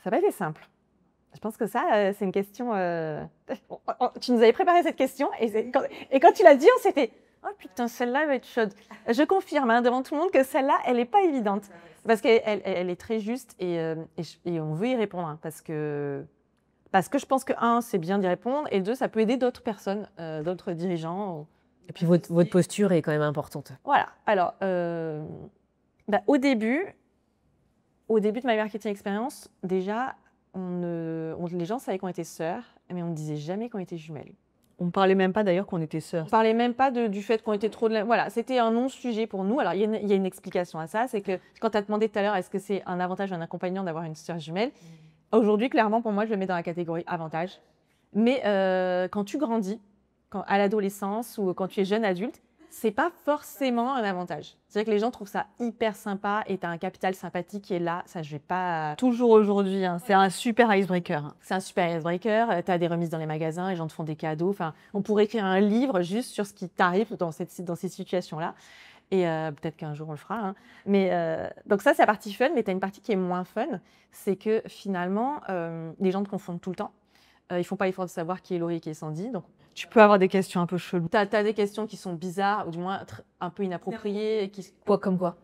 Ça n'a pas été simple. Je pense que ça, c'est une question... Tu nous avais préparé cette question et quand tu l'as dit, on s'était... Oh putain, celle-là va être chaude. Je confirme devant tout le monde que celle-là, elle n'est pas évidente. Parce qu'elle est très juste et on veut y répondre. Parce que Parce que je pense que, un, c'est bien d'y répondre, et deux, ça peut aider d'autres personnes, d'autres dirigeants. Et puis votre posture est quand même importante. Voilà. Alors, au début de My Marketing Experience, déjà, les gens savaient qu'on était sœurs, mais on ne disait jamais qu'on était jumelles. On ne parlait même pas d'ailleurs qu'on était sœurs. On ne parlait même pas du fait qu'on était trop de la... Voilà, c'était un non-sujet pour nous. Alors, il y a une explication à ça, c'est que quand tu as demandé tout à l'heure, est-ce que c'est un avantage ou un inconvénient d'avoir une sœur jumelle, aujourd'hui, clairement, pour moi, je le mets dans la catégorie avantage. Mais quand tu grandis, à l'adolescence ou quand tu es jeune adulte, c'est pas forcément un avantage. C'est-à-dire que les gens trouvent ça hyper sympa et tu as un capital sympathique qui est là. Ça, je vais pas... Toujours aujourd'hui, hein, c'est un super icebreaker. C'est un super icebreaker. Tu as des remises dans les magasins, les gens te font des cadeaux. Enfin, on pourrait écrire un livre juste sur ce qui t'arrive dans ces situations-là. Et peut-être qu'un jour on le fera. Hein. Mais, donc ça, c'est la partie fun, mais tu as une partie qui est moins fun. C'est que finalement, les gens te confondent tout le temps. Ils ne font pas l'effort de savoir qui est Laurie et qui est Sandy. Donc, tu peux avoir des questions un peu cheloues. Tu as des questions qui sont bizarres, ou du moins un peu inappropriées. Quoi comme quoi?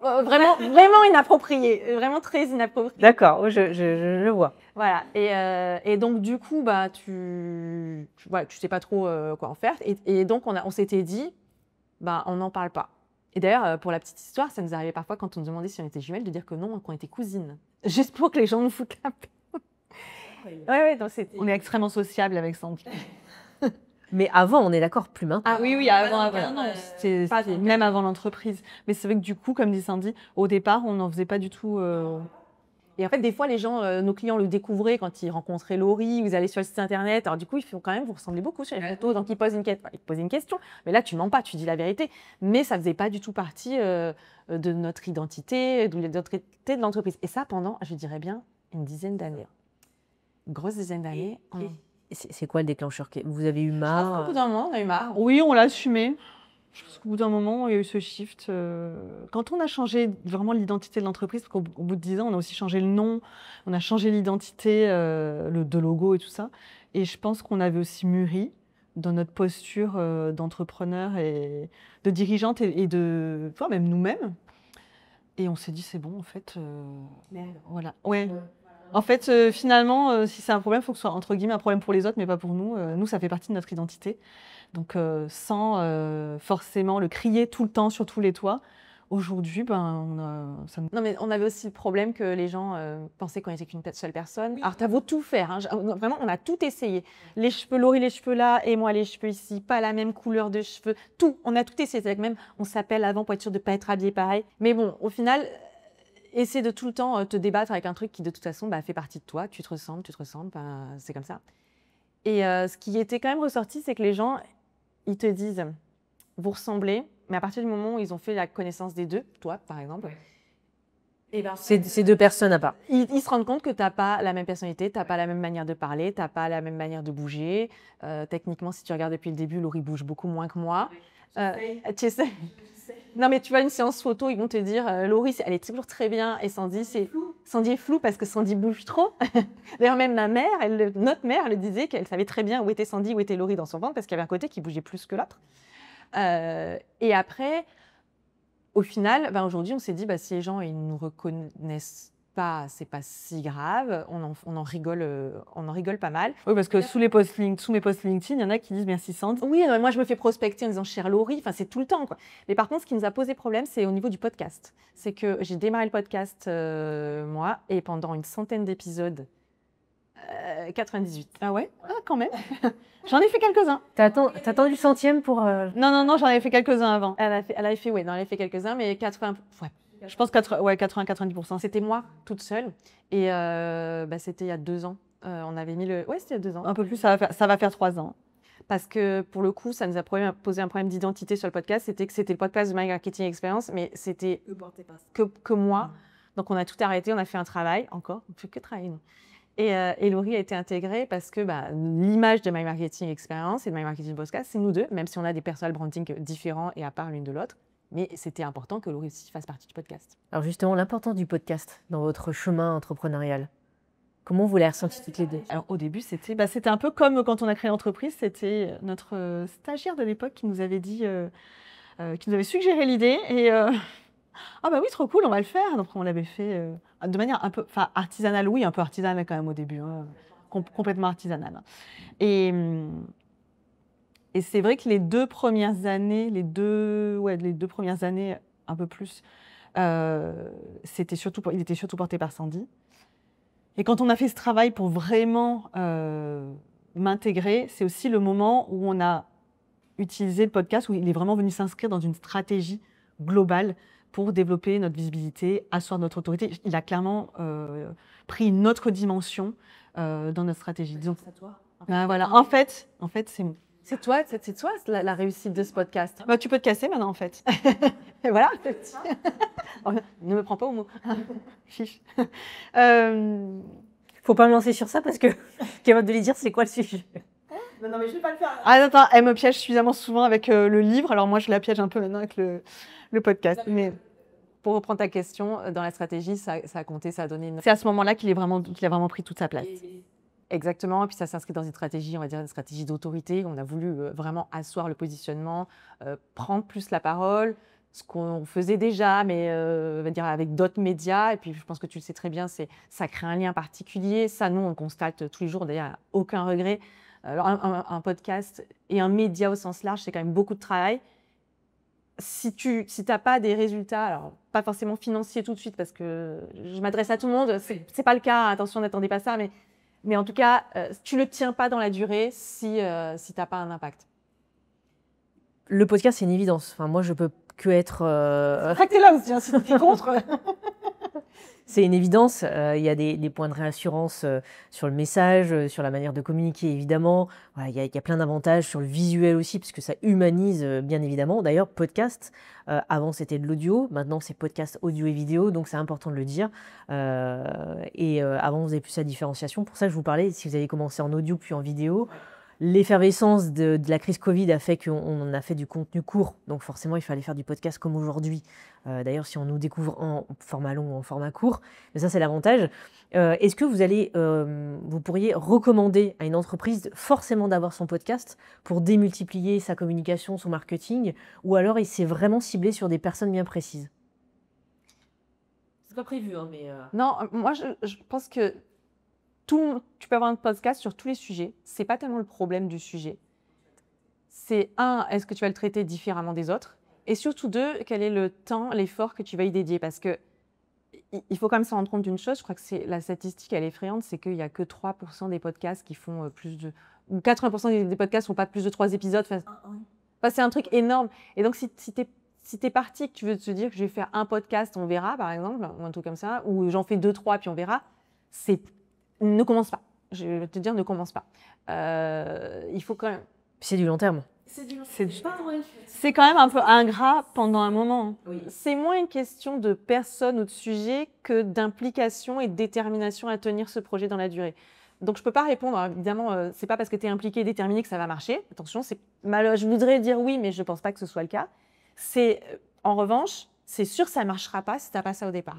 Vraiment inappropriées. Vraiment très inappropriées. D'accord, je vois. Voilà. Et donc, du coup, tu sais pas trop quoi en faire. Et donc, on s'était dit, on n'en parle pas. Et d'ailleurs, pour la petite histoire, ça nous arrivait parfois quand on nous demandait si on était jumelles de dire que non, qu'on était cousines. Juste pour que les gens nous foutent la paix. On est extrêmement sociable avec Sandy. Mais avant, on est d'accord, plus maintenant. Ah oui, avant. C'est même avant l'entreprise. Mais c'est vrai que du coup, comme dit Sandy, au départ, on n'en faisait pas du tout. Et en fait, des fois, les gens, nos clients le découvraient quand ils rencontraient Laurie, ils allaient sur le site internet. Alors du coup, vous ressemblez beaucoup sur les photos. Donc ils posent une question. Mais là, tu mens pas, tu dis la vérité. Mais ça faisait pas du tout partie de notre identité, de l'entreprise. Et ça pendant, je dirais bien, une dizaine d'années. Une grosse dizaine d'années. C'est quoi le déclencheur? Vous avez eu marre? Au bout d'un moment, on a eu marre. Oui, on l'a assumé. Je pense qu'au bout d'un moment, il y a eu ce shift. Quand on a changé vraiment l'identité de l'entreprise, parce qu'au bout de 10 ans, on a aussi changé le nom, on a changé l'identité, de logo et tout ça. Et je pense qu'on avait aussi mûri dans notre posture d'entrepreneur et de dirigeante et de, enfin, même nous-mêmes. Et on s'est dit, c'est bon, en fait. Voilà. Ouais. En fait, finalement, si c'est un problème, il faut que ce soit entre guillemets un problème pour les autres, mais pas pour nous. Nous, ça fait partie de notre identité. Donc, sans forcément le crier tout le temps sur tous les toits, aujourd'hui, Non, mais on avait aussi le problème que les gens pensaient qu'on n'était qu'une seule personne. Oui. Alors, t'as beau tout faire. Hein. Vraiment, on a tout essayé. Les cheveux, Laurie, les cheveux là, et moi, les cheveux ici. Pas la même couleur de cheveux. Tout. On a tout essayé. C'est-à-dire que même, on s'appelle avant pour être sûr de ne pas être habillé pareil. Mais bon, au final... Essaie de tout le temps te débattre avec un truc qui, de toute façon, fait partie de toi. Tu te ressembles, c'est comme ça. Et ce qui était quand même ressorti, c'est que les gens, ils te disent, vous ressemblez, mais à partir du moment où ils ont fait la connaissance des deux, toi, par exemple, c'est deux personnes à part. Ils se rendent compte que tu n'as pas la même personnalité, tu n'as pas la même manière de parler, tu n'as pas la même manière de bouger. Techniquement, si tu regardes depuis le début, Laurie bouge beaucoup moins que moi. Tu sais. Non, mais tu vois, une séance photo, ils vont te dire Laurie, elle est toujours très bien. Et Sandy est floue parce que Sandy bouge trop. D'ailleurs, même notre mère, elle disait qu'elle savait très bien où était Sandy, où était Laurie dans son ventre parce qu'il y avait un côté qui bougeait plus que l'autre. Et après, au final, aujourd'hui, on s'est dit si les gens ne nous reconnaissent pas, c'est pas si grave, on en rigole pas mal. Oui, parce que sous mes posts LinkedIn, il y en a qui disent merci Sandy. Oui, moi je me fais prospecter en disant chère Laurie, c'est tout le temps quoi. Mais par contre, ce qui nous a posé problème, c'est au niveau du podcast. C'est que j'ai démarré le podcast moi, et pendant une centaine d'épisodes, 98. Ah ouais? Ah, quand même. J'en ai fait quelques-uns. T'as attendu le centième pour... Non, j'en avais fait quelques-uns avant. Elle avait fait quelques-uns, mais 80... Ouais. Je pense 80-90%. C'était moi, toute seule. Et c'était il y a 2 ans. On avait mis le... Ouais, c'était il y a 2 ans. Un peu plus, ça va faire 3 ans. Parce que pour le coup, ça nous a posé un problème d'identité sur le podcast. C'était que c'était le podcast de My Marketing Experience, mais c'était que moi. Donc, on a tout arrêté, on a fait un travail, encore. On ne fait que travailler, nous. Et Laurie a été intégrée parce que l'image de My Marketing Experience et de My Marketing Podcast, c'est nous deux, même si on a des personal branding différents et à part l'une de l'autre. Mais c'était important que Laurie aussi fasse partie du podcast. Alors justement, l'importance du podcast dans votre chemin entrepreneurial, comment vous l'avez ressenti toutes les deux? Alors au début, c'était un peu comme quand on a créé l'entreprise, c'était notre stagiaire de l'époque qui nous avait dit, qui nous avait suggéré l'idée et ah oui, trop cool, on va le faire. Donc on l'avait fait de manière un peu artisanale, oui, un peu artisanale quand même au début. Hein. complètement artisanal. Et c'est vrai que les 2 premières années, les deux premières années, un peu plus, il était surtout porté par Sandy. Et quand on a fait ce travail pour vraiment m'intégrer, c'est aussi le moment où on a utilisé le podcast, où il est vraiment venu s'inscrire dans une stratégie globale pour développer notre visibilité, asseoir notre autorité. Il a clairement pris une autre dimension dans notre stratégie. Disons que c'est toi. Voilà. En fait, C'est toi la réussite de ce podcast. bah, tu peux te casser maintenant, en fait. Et voilà. Ne me prends pas au mot. Chiche. Faut pas me lancer sur ça parce que capable de lui dire c'est quoi le sujet. Non, mais je vais pas le faire. Ah, attends, elle me piège suffisamment souvent avec le livre, alors moi je la piège un peu maintenant avec le podcast. Mais Pour reprendre ta question, dans la stratégie, ça a compté, ça a donné une... c'est à ce moment-là qu'il a vraiment pris toute sa place. Exactement, et puis ça s'inscrit dans une stratégie, on va dire une stratégie d'autorité. On a voulu vraiment asseoir le positionnement, prendre plus la parole, ce qu'on faisait déjà, mais on va dire avec d'autres médias. Et puis je pense que tu le sais très bien, ça crée un lien particulier. Ça, nous, on le constate tous les jours, d'ailleurs, aucun regret. Alors un podcast et un média au sens large, c'est quand même beaucoup de travail. Si tu n'as pas des résultats, alors pas forcément financiers tout de suite, parce que je m'adresse à tout le monde, c'est pas le cas, attention, n'attendez pas ça, mais en tout cas, tu ne tiens pas dans la durée si tu n'as pas un impact. Le podcast, c'est une évidence. Enfin, moi, je peux que être. T'es là aussi, hein, si t'es contre. C'est une évidence. Il y a des points de réassurance sur le message, sur la manière de communiquer, évidemment. Voilà, il y a plein d'avantages sur le visuel aussi, parce que ça humanise, bien évidemment. D'ailleurs, podcast, avant c'était de l'audio, maintenant c'est podcast audio et vidéo, donc c'est important de le dire. Avant, vous avez plus la différenciation. Pour ça, je vous parlais, si vous avez commencé en audio puis en vidéo. L'effervescence de la crise Covid a fait qu'on a fait du contenu court, donc forcément il fallait faire du podcast comme aujourd'hui. D'ailleurs, si on nous découvre en format long ou en format court, mais ça c'est l'avantage. Est-ce que vous pourriez recommander à une entreprise forcément d'avoir son podcast pour démultiplier sa communication, son marketing, ou alors il s'est vraiment ciblé sur des personnes bien précises? C'est pas prévu, hein, mais... Non, moi je pense que tu peux avoir un podcast sur tous les sujets. C'est pas tellement le problème du sujet. C'est est-ce que tu vas le traiter différemment des autres? Et surtout deux, quel est le temps, l'effort que tu vas y dédier? Parce que il faut quand même se rendre compte d'une chose. Je crois que la statistique, elle est effrayante, c'est qu'il n'y a que 3% des podcasts qui font plus de... Ou 80% des podcasts font pas plus de 3 épisodes. Enfin, c'est un truc énorme. Et donc, si t'es parti, que tu veux te dire que je vais faire un podcast, on verra, par exemple, ou un truc comme ça, ou j'en fais 2, 3, puis on verra, ne commence pas. Je vais te dire, ne commence pas. Il faut quand même... C'est du long terme. C'est quand même un peu ingrat pendant un moment. Oui. C'est moins une question de personne ou de sujet que d'implication et de détermination à tenir ce projet dans la durée. Donc, je ne peux pas répondre. Évidemment, ce n'est pas parce que tu es impliqué et déterminé que ça va marcher. Attention, je voudrais dire oui, mais je ne pense pas que ce soit le cas. En revanche, c'est sûr que ça ne marchera pas si tu n'as pas ça au départ.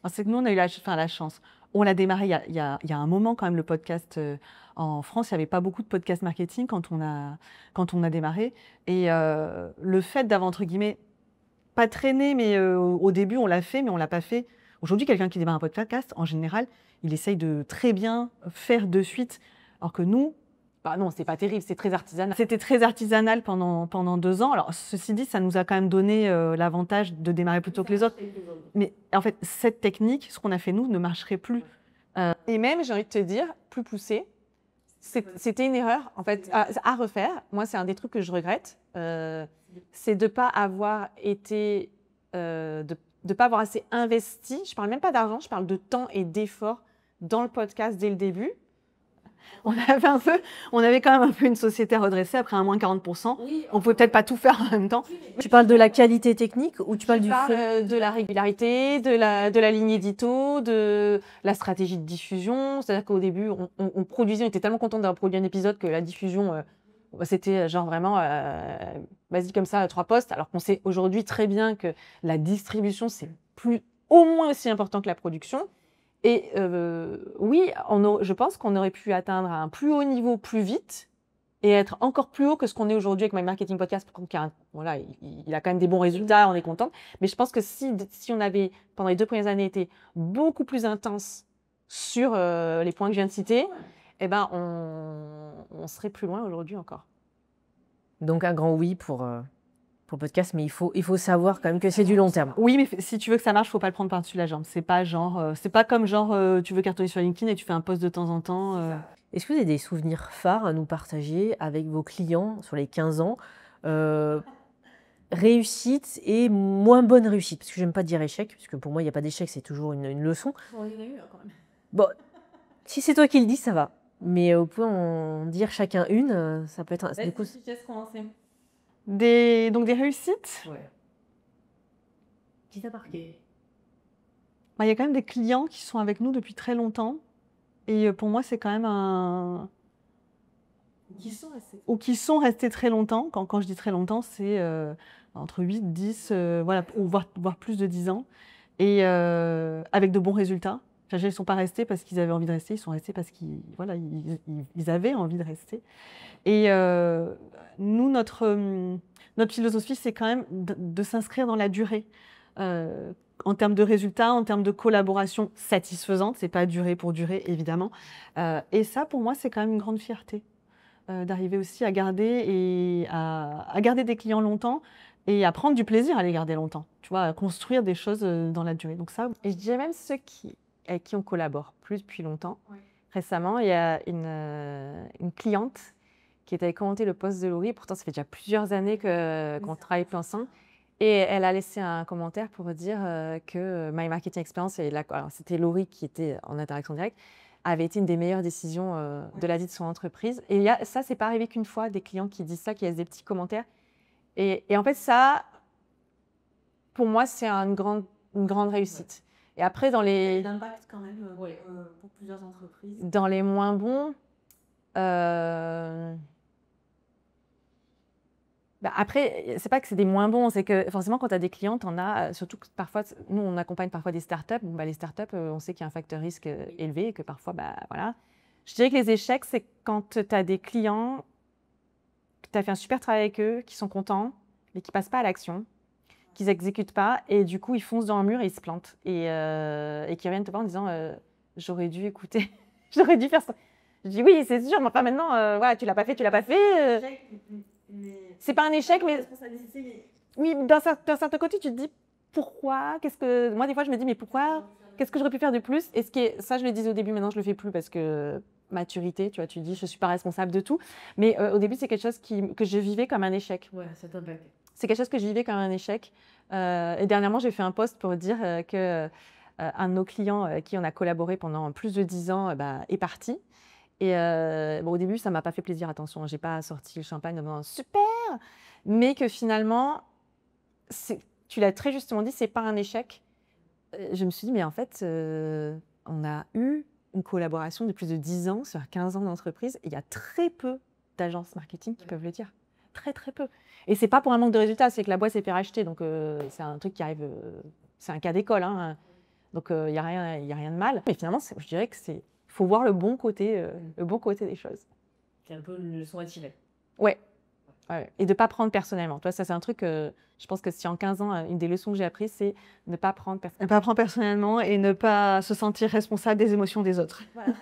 C'est que nous, on a eu la chance. On l'a démarré il y a un moment quand même, le podcast. En France, il n'y avait pas beaucoup de podcasts marketing quand on a démarré. Et le fait d'avoir, entre guillemets, pas traîné, mais au début, on l'a fait, mais on ne l'a pas fait. Aujourd'hui, quelqu'un qui démarre un podcast, en général, il essaye de très bien faire de suite. Alors que nous... Bah non, c'est pas terrible, c'est très artisanal. C'était très artisanal pendant 2 ans. Alors, ceci dit, ça nous a quand même donné l'avantage de démarrer plus tôt que les autres. Mais en fait, cette technique, ce qu'on a fait nous, ne marcherait plus. Et même, j'ai envie de te dire, plus poussé, c'était une erreur en fait à refaire. Moi, c'est un des trucs que je regrette, c'est de pas avoir été, de pas avoir assez investi. Je parle même pas d'argent, je parle de temps et d'effort dans le podcast dès le début. On avait quand même un peu une société à redresser après un moins 40%. Oui, on pouvait peut-être pas tout faire en même temps. Tu parles de la qualité technique ou tu parles du de la régularité, de la ligne édito, de la stratégie de diffusion. C'est-à-dire qu'au début, on produisait, on était tellement content d'avoir produit un épisode que la diffusion, c'était genre vraiment, vas-y comme ça, 3 posts. Alors qu'on sait aujourd'hui très bien que la distribution, c'est au moins aussi important que la production. Et oui, je pense qu'on aurait pu atteindre un plus haut niveau plus vite et être encore plus haut que ce qu'on est aujourd'hui avec My Marketing Podcast. Voilà, il a quand même des bons résultats, on est content. Mais je pense que si on avait, pendant les 2 premières années, été beaucoup plus intense sur les points que je viens de citer, eh ben, on serait plus loin aujourd'hui encore. Donc un grand oui pour le podcast, mais il faut savoir quand même que c'est du long terme. Oui, mais si tu veux que ça marche, faut pas le prendre par-dessus la jambe. C'est pas comme tu veux cartonner sur LinkedIn et tu fais un post de temps en temps. Est-ce que vous avez des souvenirs phares à nous partager avec vos clients sur les 15 ans réussite et moins bonne réussite? Parce que j'aime pas dire échec, parce que pour moi, il n'y a pas d'échec, c'est toujours une leçon. On en a eu quand même. Bon, si c'est toi qui le dis, ça va. Mais vous pouvez en dire chacun une, ça peut être... Du coup, Je te laisse commencer. Donc des réussites. ouais. Qui t'a marqué? Il y a quand même des clients qui sont avec nous depuis très longtemps. Et pour moi, c'est quand même un... Ou qui sont restés très longtemps. Quand je dis très longtemps, c'est entre 8, 10, voilà, ou voire plus de 10 ans. Et avec de bons résultats. Enfin, ils ne sont pas restés parce qu'ils avaient envie de rester, ils sont restés parce qu'ils voilà, ils avaient envie de rester. Et nous, notre philosophie, c'est quand même de s'inscrire dans la durée. En termes de résultats, en termes de collaboration satisfaisante, c'est pas durer pour durer, évidemment. Et ça, pour moi, c'est quand même une grande fierté d'arriver aussi à garder à garder des clients longtemps et à prendre du plaisir à les garder longtemps. Tu vois, à construire des choses dans la durée. Donc ça. Et je dirais même ceux avec qui on collabore plus depuis longtemps. Ouais. Récemment, il y a une cliente qui était commenté le post de Laurie. Pourtant, ça fait déjà plusieurs années qu'on travaille plus ensemble. Et elle a laissé un commentaire pour dire que My Marketing Experience, c'était Laurie qui était en interaction directe, avait été une des meilleures décisions de la vie de son entreprise. Et ça, c'est pas arrivé qu'une fois, des clients qui disent ça, qui laissent des petits commentaires. Et en fait, ça, pour moi, c'est une grande réussite. Et après, dans les... L'impact quand même pour plusieurs entreprises. Dans les moins bons... après, c'est pas que c'est des moins bons, c'est que forcément, quand tu as des clients, tu en as, surtout que parfois, nous, on accompagne parfois des startups. Les startups, on sait qu'il y a un facteur risque élevé et que parfois, voilà. Je dirais que les échecs, c'est quand tu as des clients, que tu as fait un super travail avec eux, qui sont contents, mais qui passent pas à l'action, qu'ils n'exécutent pas, et du coup, ils foncent dans un mur et ils se plantent. Et qui reviennent te voir en disant j'aurais dû écouter, j'aurais dû faire ça. Je dis oui, c'est sûr, mais enfin maintenant, voilà, tu l'as pas fait. C'est pas un échec, mais oui, d'un certain côté, tu te dis pourquoi? Moi, des fois, je me dis mais pourquoi? Qu'est-ce que j'aurais pu faire de plus? Ça, je le disais au début, maintenant, je le fais plus parce que maturité, tu vois, tu dis je suis pas responsable de tout. Mais au début, c'est quelque chose que je vivais comme un échec. Ouais, ça t'impacte. C'est quelque chose que je vivais comme un échec. Et dernièrement, j'ai fait un post pour dire que un de nos clients qui on a collaboré pendant plus de 10 ans est parti. Et au début, ça ne m'a pas fait plaisir, attention, je n'ai pas sorti le champagne en disant super, mais que finalement, tu l'as très justement dit, ce n'est pas un échec. Je me suis dit, mais en fait, on a eu une collaboration de plus de 10 ans sur 15 ans d'entreprise, et il y a très peu d'agences marketing qui peuvent le dire. Très, très peu. Et ce n'est pas pour un manque de résultats, c'est que la boîte s'est fait racheter, donc c'est un truc qui arrive, c'est un cas d'école, hein, donc il n'y a rien de mal. Mais finalement, je dirais que c'est... Il faut voir le bon côté des choses. C'est un peu une leçon à tirer. Ouais. Et de ne pas prendre personnellement. Toi, ça, c'est un truc, je pense que si en 15 ans, une des leçons que j'ai apprises, c'est ne pas prendre personnellement. Ne pas prendre personnellement et ne pas se sentir responsable des émotions des autres. Voilà.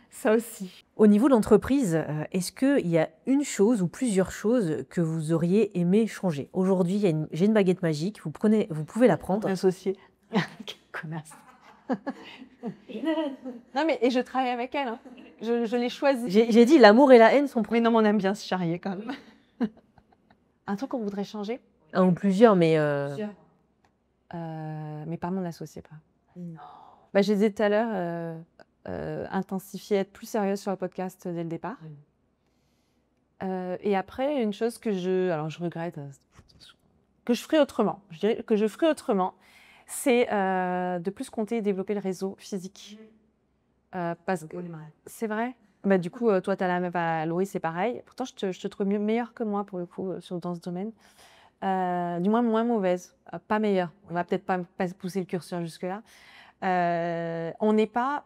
Ça aussi. Au niveau de l'entreprise, est-ce qu'il y a une chose ou plusieurs choses que vous auriez aimé changer? Aujourd'hui, j'ai une baguette magique, vous pouvez la prendre. Associé. Quelle connasse. Non, mais et je travaille avec elle. Hein. Je l'ai choisie. J'ai dit l'amour et la haine sont... Oui, non, mais on aime bien se charrier quand même. Un truc qu'on voudrait changer? Un ou plusieurs, mais... Mais pas mon associé, pas. Non. Je disais tout à l'heure, intensifier, être plus sérieuse sur le podcast dès le départ. Et après, une chose que je regrette, que je ferai autrement. Je dirais que je ferai autrement. C'est de plus compter et développer le réseau physique. Parce que c'est vrai. Du coup, toi, tu as la même. Laurie, c'est pareil. Pourtant, je te trouve meilleure que moi, pour le coup, dans ce domaine. Du moins, moins mauvaise. Pas meilleure. On va peut-être pas pousser le curseur jusque-là. On n'est pas...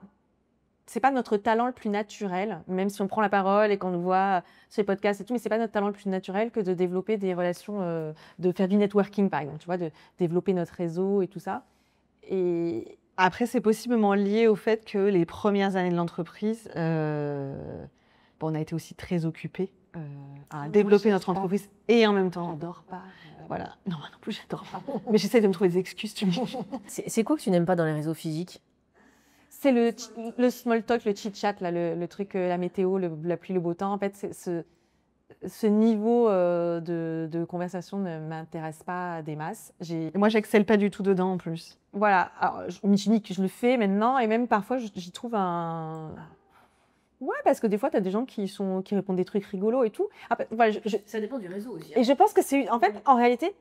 C'est pas notre talent le plus naturel, même si on prend la parole et qu'on nous voit sur les podcasts et tout, mais c'est pas notre talent le plus naturel que de développer des relations, de faire du networking, par exemple, tu vois, de développer notre réseau et tout ça. Et Après, c'est possiblement lié au fait que les premières années de l'entreprise, on a été aussi très occupés à développer notre entreprise et en même temps. J'adore pas. Voilà. Non, moi non plus, j'adore pas. Mais j'essaie de me trouver des excuses, tu vois. C'est quoi que tu n'aimes pas dans les réseaux physiques? C'est le small talk, le chit-chat, là, le truc, la météo, la pluie, le beau temps. En fait, ce niveau de conversation ne m'intéresse pas des masses. Et moi, j'excelle pas du tout dedans en plus. Voilà, alors, je me dis que je le fais maintenant et même parfois j'y trouve un... Ouais, parce que des fois, tu as des gens qui répondent des trucs rigolos et tout. Après, voilà, Ça dépend du réseau aussi. et je pense que c'est... En fait, en réalité,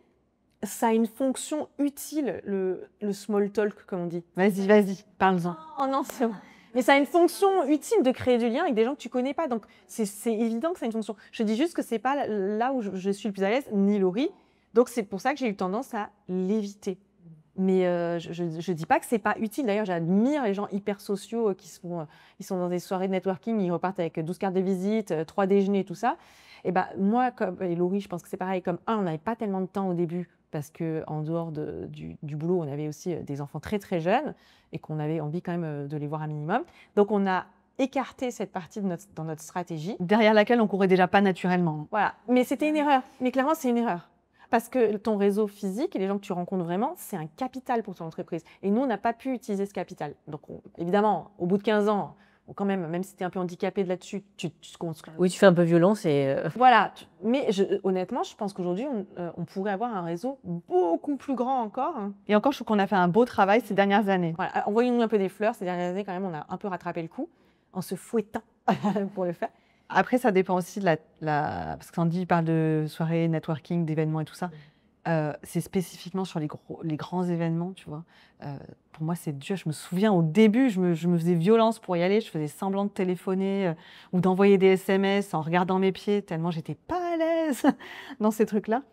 ça a une fonction utile, le small talk, comme on dit. Vas-y, parle-en. Oh non, c'est bon. Mais ça a une fonction utile de créer du lien avec des gens que tu connais pas. Donc, c'est évident que ça a une fonction. Je dis juste que c'est pas là où je suis le plus à l'aise, ni Laurie. Donc, c'est pour ça que j'ai eu tendance à l'éviter. Mais je dis pas que c'est pas utile. D'ailleurs, j'admire les gens hyper sociaux ils sont dans des soirées de networking, ils repartent avec 12 cartes de visite, 3 déjeuners, tout ça. Et ben moi, et Laurie, je pense que c'est pareil. Comme on n'avait pas tellement de temps au début parce que en dehors du boulot, on avait aussi des enfants très très jeunes et qu'on avait envie quand même de les voir un minimum. Donc on a écarté cette partie dans notre stratégie. Derrière laquelle on courait déjà pas naturellement. Voilà, mais c'était une erreur. Mais clairement, c'est une erreur. Parce que ton réseau physique et les gens que tu rencontres vraiment, c'est un capital pour ton entreprise. Et nous, on n'a pas pu utiliser ce capital. Donc, évidemment, au bout de 15 ans, quand même si tu es un peu handicapé de là-dessus, tu te construis. Oui, tu fais un peu violence et... Voilà. Mais honnêtement, je pense qu'aujourd'hui, on pourrait avoir un réseau beaucoup plus grand encore. Et encore, je trouve qu'on a fait un beau travail ces dernières années. Voilà. Envoyez-nous un peu des fleurs. Ces dernières années, quand même, on a un peu rattrapé le coup en se fouettant pour le faire. Après, ça dépend aussi de parce que Sandy parle de soirées, networking, d'événements et tout ça. C'est spécifiquement sur les grands événements, tu vois. Pour moi, c'est dur. Je me souviens, au début, je me faisais violence pour y aller. Je faisais semblant de téléphoner ou d'envoyer des SMS en regardant mes pieds, tellement j'étais pas à l'aise dans ces trucs-là.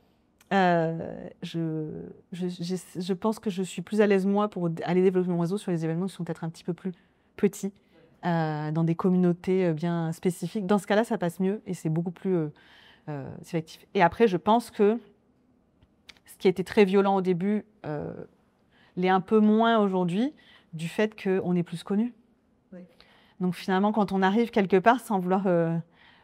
Je pense que je suis plus à l'aise, moi, pour aller développer mon réseau sur les événements qui sont peut-être un petit peu plus petits. Dans des communautés bien spécifiques. Dans ce cas-là, ça passe mieux et c'est beaucoup plus sélectif. Et après, je pense que ce qui était très violent au début l'est un peu moins aujourd'hui du fait qu'on est plus connu. Oui. Donc finalement, quand on arrive quelque part, sans vouloir...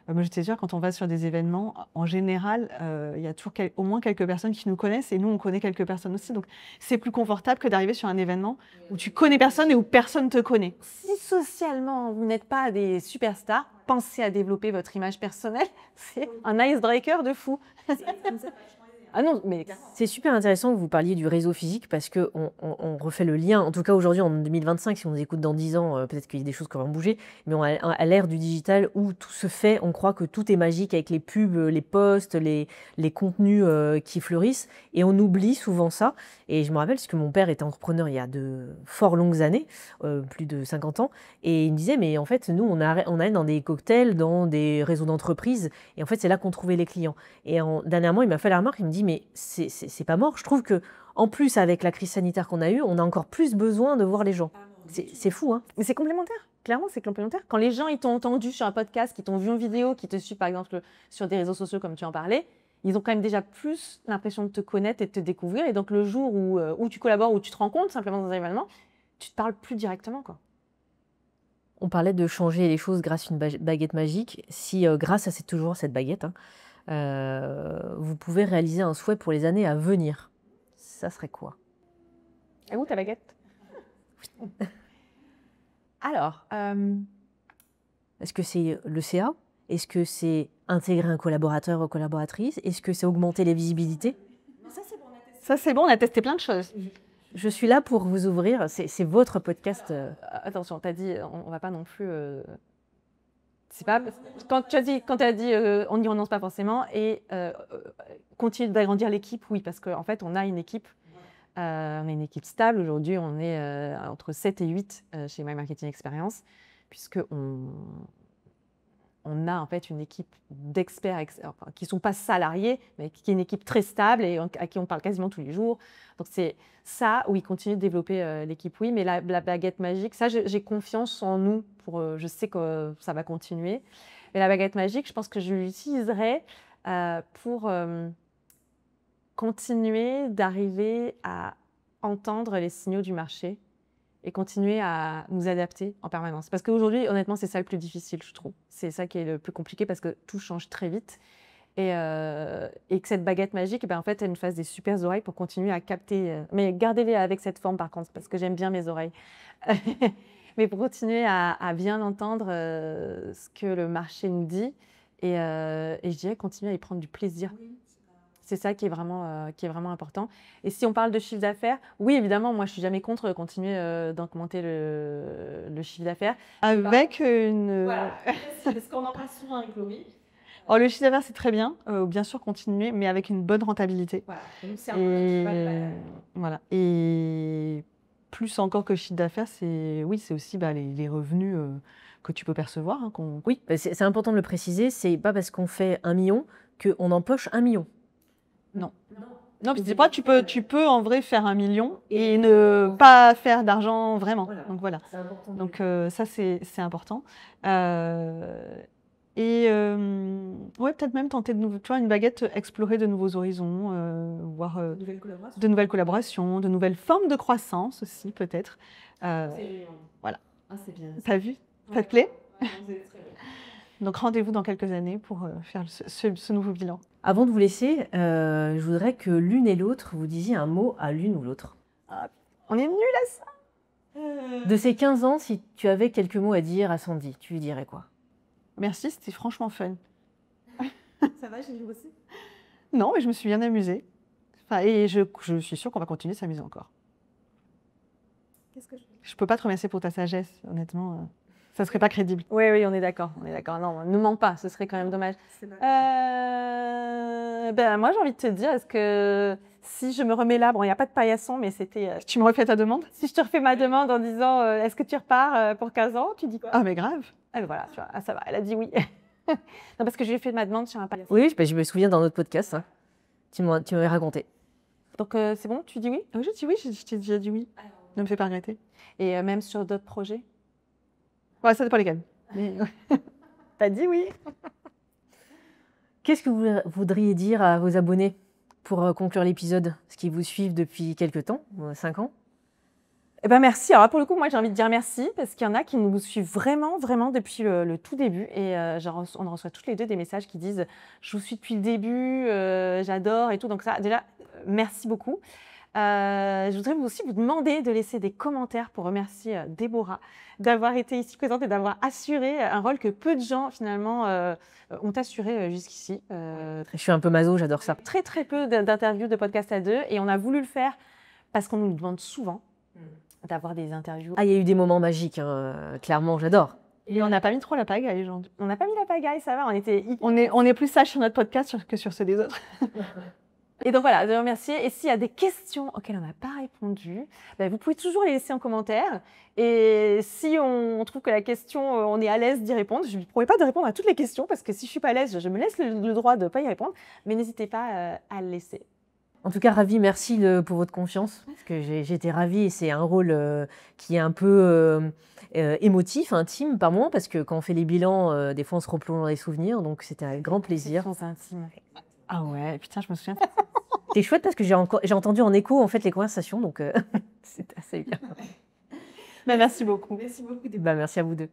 moi, je te jure, quand on va sur des événements, en général, il y a toujours au moins quelques personnes qui nous connaissent et nous, on connaît quelques personnes aussi. Donc, c'est plus confortable que d'arriver sur un événement où tu connais personne et où personne te connaît. Si socialement, vous n'êtes pas des superstars, pensez à développer votre image personnelle. C'est un icebreaker de fou. Ah non, mais c'est super intéressant que vous parliez du réseau physique parce qu'on refait le lien. En tout cas, aujourd'hui, en 2025, si on nous écoute dans 10 ans, peut-être qu'il y a des choses qui vont bouger. Mais à l'ère du digital où tout se fait, on croit que tout est magique avec les pubs, les posts, les contenus qui fleurissent. Et on oublie souvent ça. Et je me rappelle parce que mon père était entrepreneur il y a de fort longues années, plus de 50 ans. Et il me disait, mais en fait, nous, on allait dans des cocktails, dans des réseaux d'entreprises. Et en fait, c'est là qu'on trouvait les clients. Et dernièrement, il m'a fait la remarque, il me dit, mais c'est pas mort. Je trouve que en plus, avec la crise sanitaire qu'on a eue, on a encore plus besoin de voir les gens. C'est fou, hein. Mais c'est complémentaire. Clairement, c'est complémentaire. Quand les gens ils t'ont entendu sur un podcast, qui t'ont vu en vidéo, qui te suivent par exemple sur des réseaux sociaux comme tu en parlais, ils ont quand même déjà plus l'impression de te connaître et de te découvrir. Et donc le jour où tu collabores, où tu te rencontres simplement dans un événement, tu te parles plus directement, quoi. On parlait de changer les choses grâce à une baguette magique. Si grâce à toujours cette baguette, vous pouvez réaliser un souhait pour les années à venir, ça serait quoi? Et où ta baguette? Alors, est-ce que c'est le CA? Est-ce que c'est intégrer un collaborateur ou collaboratrice? Est-ce que c'est augmenter les visibilités? Ça, c'est bon, on a testé plein de choses. Je suis là pour vous ouvrir, c'est votre podcast. Attention, t'as dit, on va pas non plus... C'est pas quand tu as dit on n'y renonce pas forcément et continuer d'agrandir l'équipe, oui, parce qu'en fait on a une équipe stable. Aujourd'hui on est entre 7 et 8 chez My Marketing Experience, puisque on a en fait une équipe d'experts qui ne sont pas salariés, mais qui est une équipe très stable et à qui on parle quasiment tous les jours. Donc c'est ça, oui, continuer de développer l'équipe, oui, mais la baguette magique, ça j'ai confiance en nous, je sais que ça va continuer. Mais la baguette magique, je pense que je l'utiliserai pour continuer d'arriver à entendre les signaux du marché et continuer à nous adapter en permanence. Parce qu'aujourd'hui, honnêtement, c'est ça le plus difficile, je trouve. C'est ça qui est le plus compliqué parce que tout change très vite. Et que cette baguette magique, en fait, elle nous fasse des super oreilles pour continuer à capter. Mais gardez-les avec cette forme, par contre, parce que j'aime bien mes oreilles. Mais pour continuer à bien entendre ce que le marché nous dit. Et je dirais continuer à y prendre du plaisir. C'est ça qui est vraiment important. Et si on parle de chiffre d'affaires, oui, évidemment, moi, je ne suis jamais contre continuer d'augmenter le chiffre d'affaires. Avec une... Voilà, parce qu'on en parle souvent avec Laurie. Oh, le chiffre d'affaires, c'est très bien. Bien sûr, continuer, mais avec une bonne rentabilité. Voilà, donc c'est un voilà. Et plus encore que le chiffre d'affaires, c'est aussi les revenus que tu peux percevoir. Hein, Oui, c'est important de le préciser. C'est pas parce qu'on fait 1 million qu'on empoche 1 million. Non, parce que tu peux en vrai faire 1 million et ne pas faire d'argent vraiment. Voilà. Donc voilà. C'est important. Donc ça, c'est important. Et peut-être même tenter une baguette, explorer de nouveaux horizons, voir de nouvelles collaborations, de nouvelles formes de croissance aussi, peut-être. Voilà. Ah, c'est bien. T'as vu? Ça te plaît? Donc rendez-vous dans quelques années pour faire ce nouveau bilan. Avant de vous laisser, je voudrais que l'une et l'autre, vous disiez un mot à l'une ou l'autre. On est nuls à ça. De ces 15 ans, si tu avais quelques mots à dire à Sandy, tu lui dirais quoi? Merci, c'était franchement fun. Ça va, j'ai bossé? Non, mais je me suis bien amusée. Et je suis sûre qu'on va continuer de s'amuser encore. Qu'est-ce que je fais? Je peux pas te remercier pour ta sagesse, honnêtement. Ça serait pas crédible. Oui, on est d'accord. Non, ne mens pas, ce serait quand même dommage. Moi, j'ai envie de te dire, est-ce que si je me remets là, bon, il n'y a pas de paillasson, mais c'était... Tu me refais ta demande? Si je te refais ma demande en disant, est-ce que tu repars pour 15 ans, tu dis quoi? Ah, mais grave. Ah, ben voilà, tu vois, ça va, elle a dit oui. Non, parce que je lui ai fait ma demande sur un paillasson. Oui, je me souviens dans notre podcast, hein. Tu m'avais raconté. Donc, c'est bon, tu dis oui? Oui, je dis oui, je t'ai déjà dit oui. Ne me fais pas regretter. Et même sur d'autres projets? Ouais, ça dépend lesquels. Mais... T'as dit oui. Qu'est-ce que vous voudriez dire à vos abonnés pour conclure l'épisode, ce qui vous suivent depuis quelques temps, 5 ans? Eh ben merci. Alors pour le coup, moi j'ai envie de dire merci parce qu'il y en a qui nous suivent vraiment, vraiment depuis le tout début et on reçoit toutes les deux des messages qui disent je vous suis depuis le début, j'adore et tout. Donc ça, déjà, merci beaucoup. Je voudrais aussi vous demander de laisser des commentaires pour remercier Déborah d'avoir été ici présente et d'avoir assuré un rôle que peu de gens finalement ont assuré jusqu'ici. Je suis un peu maso, j'adore ça. Très très peu d'interviews de podcasts à deux et on a voulu le faire parce qu'on nous le demande souvent d'avoir des interviews. Ah, il y a eu des moments magiques, hein, clairement, j'adore. Et on n'a pas mis trop la pagaille, genre. On n'a pas mis la pagaille, ça va, on est plus sage sur notre podcast que sur ceux des autres. Et donc voilà, de remercier. Et s'il y a des questions auxquelles on n'a pas répondu, vous pouvez toujours les laisser en commentaire. Et si on trouve que la question, on est à l'aise d'y répondre, je ne promets pas de répondre à toutes les questions, parce que si je ne suis pas à l'aise, je me laisse le droit de ne pas y répondre. Mais n'hésitez pas à le laisser. En tout cas, ravie, merci pour votre confiance, parce que j'ai été ravie et c'est un rôle qui est un peu émotif, intime par moment, parce que quand on fait les bilans, des fois on se replonge dans les souvenirs, donc c'était un grand plaisir. C'est intime. Ah ouais, putain, je me souviens. C'est chouette parce que j'ai entendu en écho en fait les conversations, donc c'est assez bien. Merci beaucoup. Merci beaucoup. Merci à vous deux.